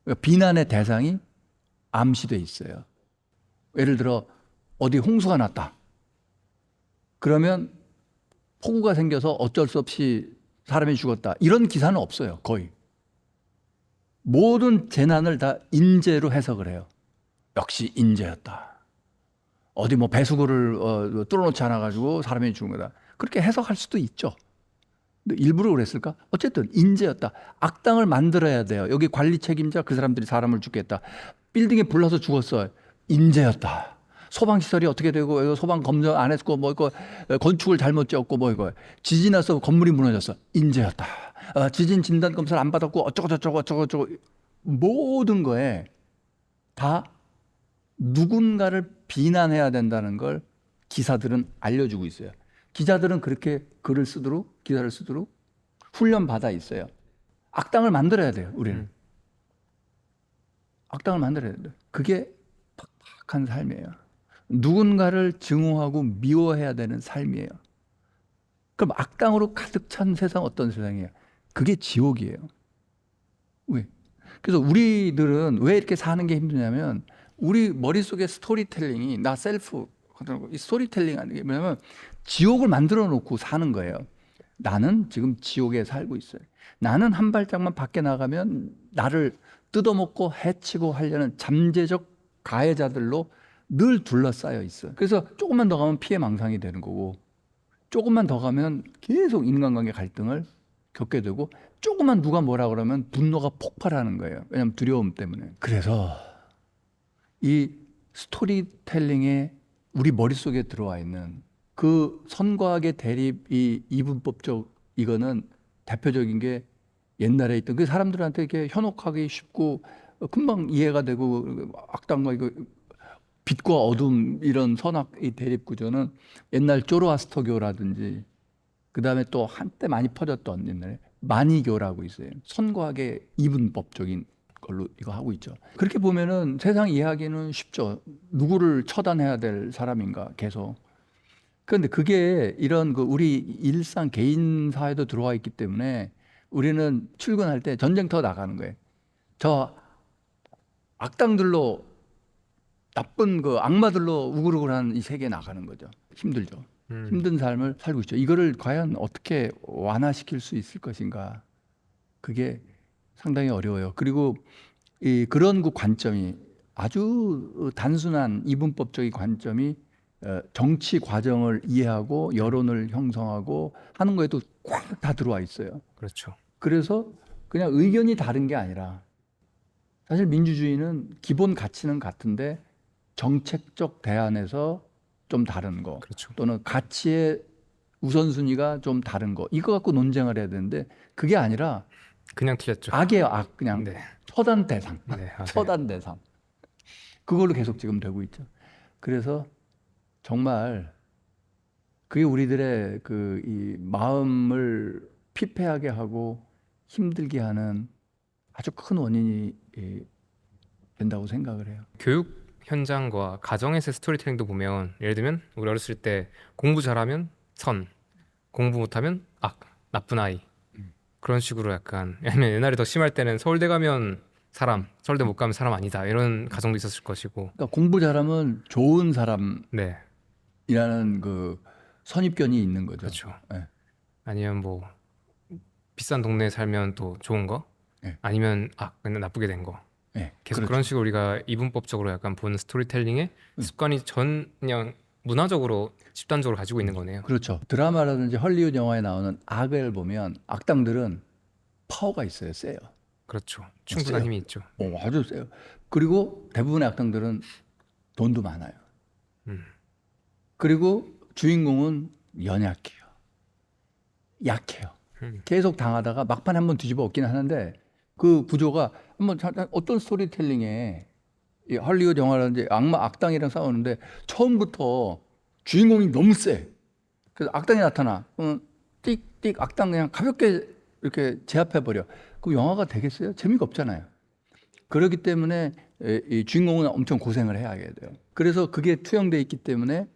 그러니까 비난의 대상이 암시돼 있어요. 예를 들어 어디 홍수가 났다. 그러면 폭우가 생겨서 어쩔 수 없이 사람이 죽었다. 이런 기사는 없어요. 거의. 모든 재난을 다 인재로 해석을 해요. 역시 인재였다. 어디 뭐 배수구를 뚫어놓지 않아가지고 사람이 죽은 거다. 그렇게 해석할 수도 있죠. 근데 일부러 그랬을까? 어쨌든 인재였다. 악당을 만들어야 돼요. 여기 관리 책임자 그 사람들이 사람을 죽겠다. 빌딩에 불나서 죽었어. 인재였다. 소방시설이 어떻게 되고 이거 소방 검정 안 했고 뭐 이거 건축을 잘못 지었고 뭐 이거 지진 나서 건물이 무너졌어. 인재였다. 지진 진단 검사를 안 받았고 어쩌고 모든 거에 다 누군가를 비난해야 된다는 걸 기사들은 알려주고 있어요. 기자들은 그렇게 글을 쓰도록 기사를 쓰도록 훈련 받아 있어요. 악당을 만들어야 돼요. 우리는 악당을 만들어야 돼요. 그게 팍팍한 삶이에요. 누군가를 증오하고 미워해야 되는 삶이에요. 그럼 악당으로 가득 찬 세상 어떤 세상이에요? 그게 지옥이에요. 왜? 그래서 우리들은 왜 이렇게 사는 게 힘드냐면 우리 머릿속에 스토리텔링이 나 셀프 이 스토리텔링 하는 게 뭐냐면 지옥을 만들어 놓고 사는 거예요. 나는 지금 지옥에 살고 있어요. 나는 한 발짝만 밖에 나가면 나를 뜯어먹고 해치고 하려는 잠재적 가해자들로 늘 둘러싸여 있어요. 그래서 조금만 더 가면 피해망상이 되는 거고 조금만 더 가면 계속 인간관계 갈등을 겪게 되고 조금만 누가 뭐라 그러면 분노가 폭발하는 거예요. 왜냐하면 두려움 때문에. 그래서 이 스토리텔링에 우리 머릿속에 들어와 있는 그 선과 악의 대립, 이 이분법적 이거는 대표적인 게 옛날에 있던 그 사람들한테 이렇게 현혹하기 쉽고 금방 이해가 되고 악당과 이거 빛과 어둠 이런 선악의 대립 구조는 옛날 조로아스터교라든지 그 다음에 또 한때 많이 퍼졌던 옛날에 마니교라고 있어요. 선과 악의 이분법적인 걸로 이거 하고 있죠. 그렇게 보면은 세상 이해하기는 쉽죠. 누구를 처단해야 될 사람인가 계속. 그런데 그게 이런 그 우리 일상 개인 사회도 들어와 있기 때문에 우리는 출근할 때 전쟁터 나가는 거예요. 저 악당들로 나쁜 그 악마들로 우글우글한 이 세계에 나가는 거죠. 힘들죠. 힘든 삶을 살고 있죠. 이거를 과연 어떻게 완화시킬 수 있을 것인가? 그게 상당히 어려워요. 그리고 그런 그 관점이 아주 단순한 이분법적인 관점이 정치 과정을 이해하고 여론을 형성하고 하는 거에도 꽉 다 들어와 있어요. 그렇죠. 그래서 그냥 의견이 다른 게 아니라 사실 민주주의는 기본 가치는 같은데 정책적 대안에서 좀 다른 거 그렇죠. 또는 가치의 우선순위가 좀 다른 거 이거 갖고 논쟁을 해야 되는데 그게 아니라 그냥 틀렸죠. 악이에요. 악 그냥 네. 처단 대상 네. 아, 네. 처단 대상 그걸로 계속 지금 되고 있죠. 그래서 정말 그게 우리들의 그 이 마음을 피폐하게 하고 힘들게 하는 아주 큰 원인이 된다고 생각을 해요. 교육 현장과 가정에서의 스토리텔링도 보면 예를 들면 우리 어렸을 때 공부 잘하면 선, 공부 못하면 악, 나쁜 아이 그런 식으로 약간 아니면 옛날에 더 심할 때는 서울대 가면 사람, 서울대 못 가면 사람 아니다 이런 가정도 있었을 것이고 그러니까 공부 잘하면 좋은 사람이라는 네, 그 선입견이 있는 거죠. 그렇죠. 예. 아니면 뭐 비싼 동네에 살면 또 좋은 거 네. 아니면 맨날 나쁘게 된 거 예, 계속 그렇죠. 그런 식으로 우리가 이분법적으로 약간 본 스토리텔링의 습관이 그냥 문화적으로 집단적으로 가지고 있는 거네요. 그렇죠. 드라마라든지 헐리우드 영화에 나오는 악을 보면 악당들은 파워가 있어요. 세요. 그렇죠. 충분한 세요. 힘이 있죠. 아주 세요. 그리고 대부분의 악당들은 돈도 많아요. 음. 그리고 주인공은 연약해요. 약해요. 계속 당하다가 막판에 한번 뒤집어 엎긴 하는데 그 구조가 한번 어떤 스토리텔링에 이 할리우드 영화라든지 악당이랑 싸우는데 처음부터 주인공이 너무 세. 그래서 악당이 나타나. 띡띡 악당 그냥 가볍게 이렇게 제압해버려. 그 영화가 되겠어요? 재미가 없잖아요. 그렇기 때문에 이 주인공은 엄청 고생을 해야 돼요. 그래서 그게 투영돼 있기 때문에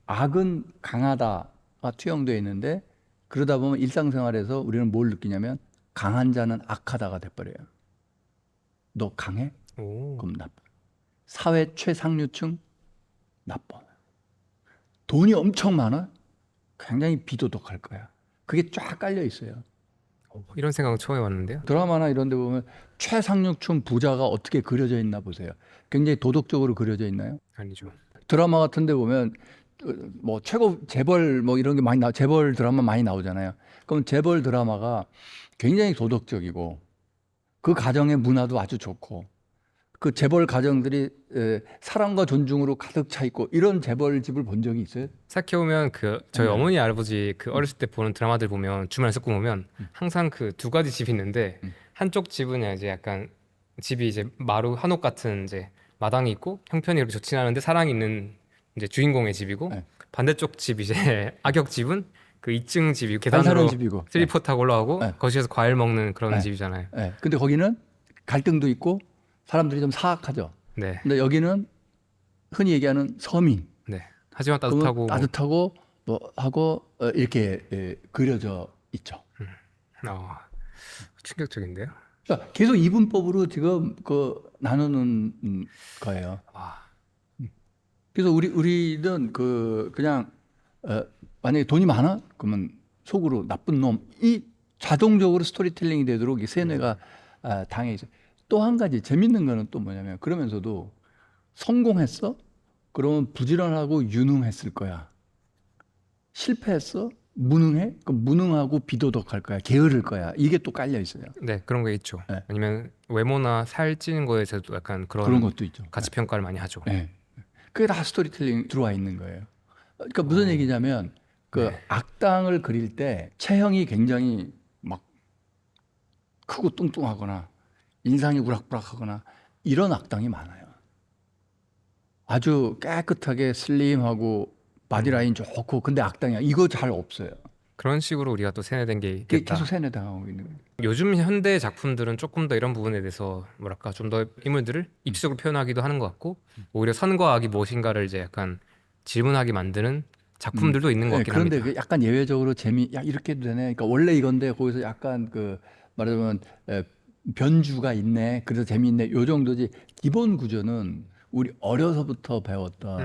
악은 강하다가 투영되어 있는데 그러다 보면 일상생활에서 우리는 뭘 느끼냐면 강한 자는 악하다가 돼버려요. 너 강해? 오. 그럼 나빠. 사회 최상류층 나빠. 돈이 엄청 많아. 굉장히 비도덕할 거야. 그게 쫙 깔려 있어요. 이런 생각은 처음 해봤는데요. 드라마나 이런 데 보면 최상류층 부자가 어떻게 그려져 있나 보세요. 굉장히 도덕적으로 그려져 있나요? 아니죠. 드라마 같은 데 보면 뭐 최고 재벌 뭐 이런 게 많이 재벌 드라마 많이 나오잖아요. 그럼 재벌 드라마가 굉장히 도덕적이고 그 가정의 문화도 아주 좋고 그 재벌 가정들이 사랑과 존중으로 가득 차 있고 이런 재벌 집을 본 적이 있어요? 생각해보면 그 저희 네. 어머니 아버지 그 어렸을 때 보는 드라마들 보면 주말에 섞고 보면 항상 그 두 가지 집이 있는데 한쪽 집은 이제 약간 집이 이제 마루 한옥 같은 이제 마당이 있고 형편이 이렇게 좋진 않은데 사랑이 있는 이제 주인공의 집이고 네. 반대쪽 집 이제 악역 집은 그 2층 집이 잘 사는 계단으로 집이고. 슬리퍼 타고 올라가고 네. 거실에서 과일 먹는 그런 네. 집이잖아요. 네. 근데 거기는 갈등도 있고 사람들이 좀 사악하죠. 네, 근데 여기는 흔히 얘기하는 서민. 네. 하지만 그러면 따뜻하고 따뜻하고 뭐 하고 이렇게 그려져 있죠. 어, 충격적인데요. 그러니까 계속 이분법으로 지금 그 나누는 거예요. 와, 그래서 우리는 그냥 만약에 돈이 많아 그러면 속으로 나쁜 놈 이 자동적으로 스토리텔링이 되도록 이 세뇌가 당해 있어요. 또 한 가지 재밌는 거는 또 뭐냐면 그러면서도 성공했어? 그러면 부지런하고 유능했을 거야. 실패했어? 무능해? 그럼 무능하고 비도덕할 거야. 게으를 거야. 이게 또 깔려 있어요. 네 그런 게 있죠. 네. 아니면 외모나 살 찌는 거에서도 약간 그런 것도 있죠. 가치 평가를 많이 하죠. 네. 그게 다 스토리텔링 들어와 있는 거예요. 그러니까 무슨 얘기냐면 그 네. 악당을 그릴 때 체형이 굉장히 막 크고 뚱뚱하거나 인상이 우락부락하거나 이런 악당이 많아요. 아주 깨끗하게 슬림하고 바디라인 좋고 근데 악당이야. 이거 잘 없어요. 그런 식으로 우리가 또 세뇌된 게 그게 있겠다. 계속 세뇌당하고 있는 거예요. 요즘 현대 작품들은 조금 더 이런 부분에 대해서 뭐랄까 좀 더 인물들을 입술로 표현하기도 하는 것 같고 오히려 선과 악이 무엇인가를 이제 약간 질문하게 만드는 작품들도 있는 것 네, 같긴 그런데 합니다. 그 약간 예외적으로 야 이렇게 해도 되네. 그러니까 원래 이건데 거기서 약간 그 말하자면 변주가 있네. 그래서 재미있네. 요 정도지. 기본 구조는 우리 어려서부터 배웠던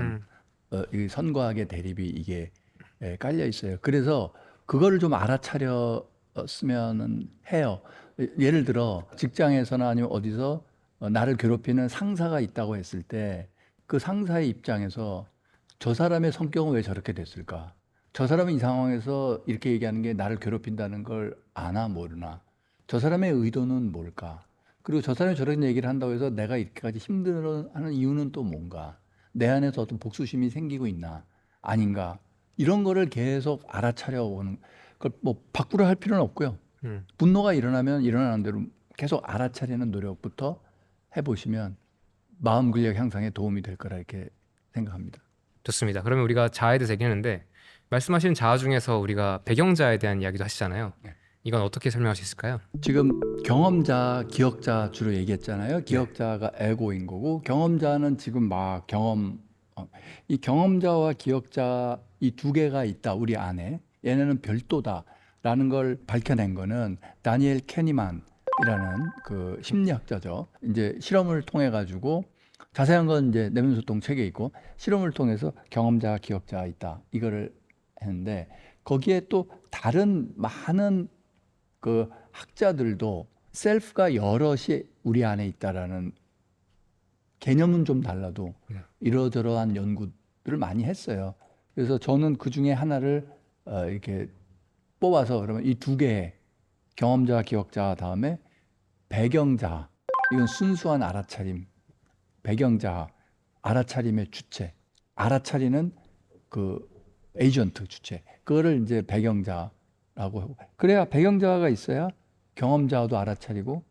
음, 이 선과학의 대립이 이게 깔려 있어요. 그래서 그거를 좀 알아차렸으면 해요. 예를 들어 직장에서나 아니면 어디서 나를 괴롭히는 상사가 있다고 했을 때 그 상사의 입장에서 저 사람의 성격은 왜 저렇게 됐을까? 저 사람은 이 상황에서 이렇게 얘기하는 게 나를 괴롭힌다는 걸 아나 모르나? 저 사람의 의도는 뭘까? 그리고 저 사람이 저런 얘기를 한다고 해서 내가 이렇게까지 힘들어하는 이유는 또 뭔가? 내 안에서 어떤 복수심이 생기고 있나? 아닌가? 이런 거를 계속 알아차려 보는 걸 뭐 바꾸려 할 필요는 없고요. 음. 분노가 일어나면 일어나는 대로 계속 알아차리는 노력부터 해보시면 마음 근력 향상에 도움이 될 거라 이렇게 생각합니다. 좋습니다. 그러면 우리가 자아에 대해서 얘기했는데 말씀하신 자아 중에서 우리가 배경자에 대한 이야기도 하시잖아요. 네. 이건 어떻게 설명할 수 있을까요? 지금 경험자, 기억자 주로 얘기했잖아요. 기억자가 에고인 거고 경험자는 지금 막 이 경험자와 기억자 이 두 개가 있다 우리 안에 얘네는 별도다라는 걸 밝혀낸 거는 다니엘 캐니만이라는 그 심리학자죠. 이제 실험을 통해 가지고 자세한 건 이제 내면소통 책에 있고 실험을 통해서 경험자, 기억자가 있다 이거를 했는데 거기에 또 다른 많은 그 학자들도 셀프가 여럿이 우리 안에 있다라는 개념은 좀 달라도 이러저러한 연구들을 많이 했어요. 그래서 저는 그 중에 하나를 이렇게 뽑아서 그러면 이 두 개의 경험자, 기억자 다음에 배경자 이건 순수한 알아차림, 배경자 알아차림의 주체, 알아차리는 그 에이전트 주체 그거를 이제 배경자라고 하고 그래야 배경자가 있어야 경험자도 알아차리고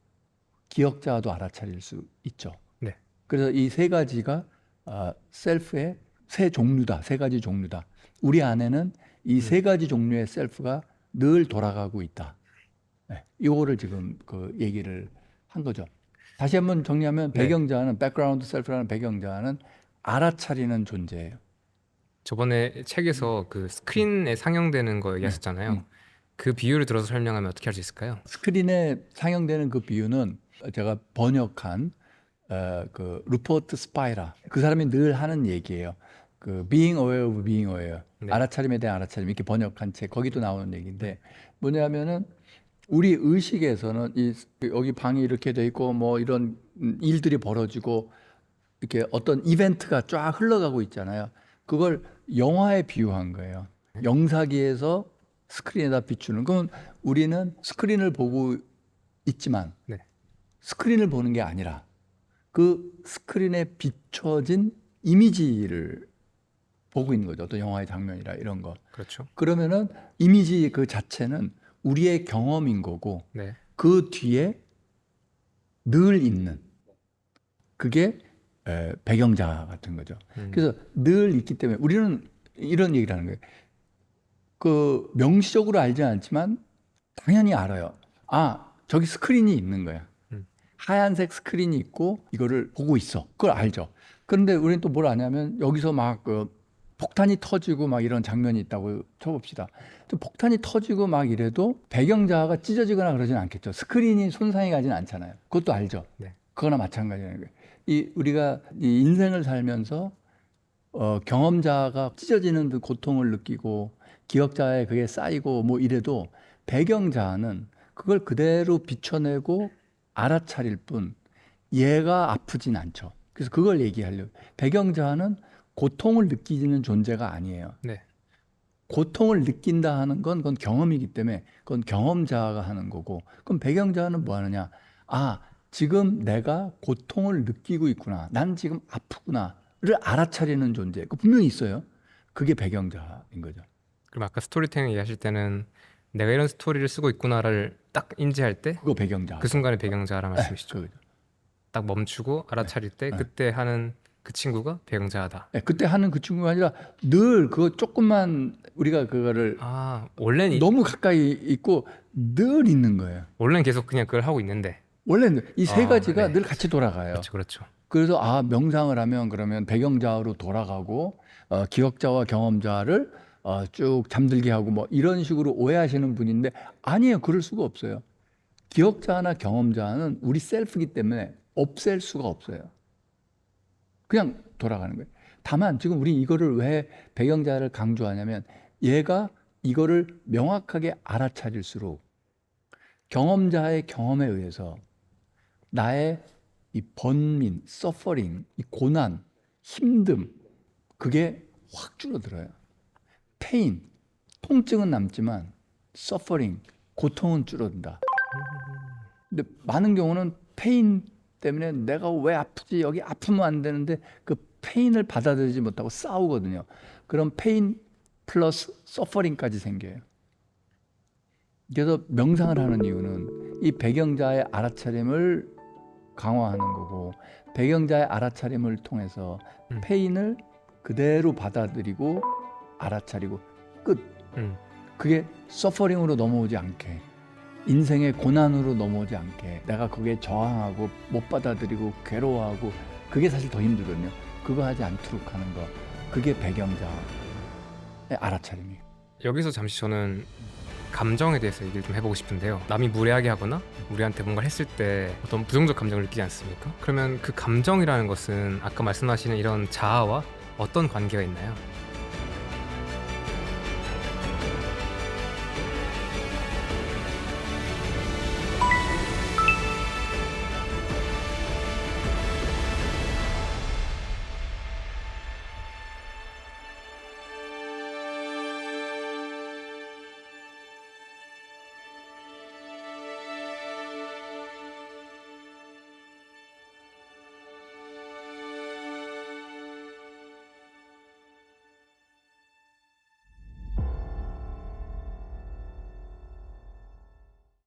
기억자도 알아차릴 수 있죠. 네. 그래서 이 세 가지가 셀프의 세 종류다. 세 가지 종류다. 우리 안에는 이 세 가지 종류의 셀프가 늘 돌아가고 있다. 네, 이거를 지금 그 얘기를 한 거죠. 다시 한번 정리하면 네. 배경자는 백그라운드 셀프라는 배경자는 알아차리는 존재예요. 저번에 책에서 그 스크린에 상영되는 거 얘기하셨잖아요. 그 비유를 들어서 설명하면 어떻게 할 수 있을까요? 스크린에 상영되는 그 비유는 제가 번역한 그 루퍼트 스파이라 그 사람이 늘 하는 얘기예요. 그 Being Aware of Being Aware, 네. 알아차림에 대한 알아차림 이렇게 번역한 책 거기도 나오는 얘기인데 뭐냐면은 우리 의식에서는 여기 방이 이렇게 돼 있고 뭐 이런 일들이 벌어지고 이렇게 어떤 이벤트가 쫙 흘러가고 있잖아요. 그걸 영화에 비유한 거예요. 영사기에서 스크린에다 비추는 건 우리는 스크린을 보고 있지만 네. 스크린을 보는 게 아니라 그 스크린에 비춰진 이미지를 보고 있는 거죠. 어떤 영화의 장면이라 이런 거. 그렇죠. 그러면은 이미지 그 자체는 우리의 경험인 거고 네. 그 뒤에 늘 있는 그게 배경자 같은 거죠. 그래서 늘 있기 때문에 우리는 이런 얘기를 하는 거예요. 그 명시적으로 알지 않지만 당연히 알아요. 아, 저기 스크린이 있는 거야. 하얀색 스크린이 있고 이거를 보고 있어. 그걸 알죠. 그런데 우리는 또 뭘 아냐면 여기서 막 그 폭탄이 터지고 막 이런 장면이 있다고 쳐봅시다. 또 폭탄이 터지고 막 이래도 배경자가 찢어지거나 그러진 않겠죠. 스크린이 손상이 가진 않잖아요. 그것도 알죠. 네. 그거나 마찬가지라는 거예요. 우리가 이 인생을 살면서 경험자가 찢어지는 그 고통을 느끼고 기억자에 그게 쌓이고 뭐 이래도 배경자는 그걸 그대로 비춰내고 알아차릴 뿐 얘가 아프진 않죠. 그래서 그걸 얘기하려고. 배경자는 고통을 느끼는 존재가 아니에요. 네. 고통을 느낀다 하는 건 그건 경험이기 때문에 그건 경험자가 하는 거고 그럼 배경자는 뭐 하느냐. 아, 지금 내가 고통을 느끼고 있구나. 난 지금 아프구나를 알아차리는 존재. 그 분명히 있어요. 그게 배경자인 거죠. 그럼 아까 스토리텔링 얘기하실 때는 내가 이런 스토리를 쓰고 있구나를 딱 인지할 때 그 그거 배경자. 순간에 배경자란 말씀이시죠. 그거죠. 딱 멈추고 알아차릴 때 그때 하는 그 친구가 배경자다. 네, 그때 하는 그 친구가 아니라 늘 그거 조금만 우리가 그거를 아, 원래는 너무 가까이 있고 늘 있는 거예요. 원래는 계속 그냥 그걸 하고 있는데. 원래는 이 세 가지가 네. 늘 같이 돌아가요. 그렇죠, 그렇죠. 그래서 아, 명상을 하면 그러면 배경자로 돌아가고 기억자와 경험자를 쭉 잠들게 하고 뭐 이런 식으로 오해하시는 분인데 아니에요. 그럴 수가 없어요. 기억자나 경험자는 우리 셀프이기 때문에 없앨 수가 없어요. 그냥 돌아가는 거예요. 다만 지금 우리 이거를 왜 배경자를 강조하냐면 얘가 이거를 명확하게 알아차릴수록 경험자의 경험에 의해서 나의 이 번민, 서퍼링, 이 고난, 힘듦 그게 확 줄어들어요. 페인, 통증은 남지만 서퍼링, 고통은 줄어든다. 근데 많은 경우는 페인 때문에 내가 왜 아프지? 여기 아프면 안 되는데 그 페인을 받아들이지 못하고 싸우거든요. 그럼 페인 플러스 서퍼링까지 생겨요. 그래서 명상을 하는 이유는 이 배경자의 알아차림을 강화하는 거고 배경자의 알아차림을 통해서 페인을 그대로 받아들이고 알아차리고 끝. 그게 서퍼링으로 넘어오지 않게 인생의 고난으로 넘어오지 않게 내가 거기에 저항하고 못 받아들이고 괴로워하고 그게 사실 더 힘들거든요. 그거 하지 않도록 하는 거 그게 배경자의 알아차림이에요. 여기서 잠시 저는 감정에 대해서 얘기를 좀 해보고 싶은데요. 남이 무례하게 하거나 우리한테 뭔가 했을 때 어떤 부정적 감정을 느끼지 않습니까? 그러면 그 감정이라는 것은 아까 말씀하시는 이런 자아와 어떤 관계가 있나요?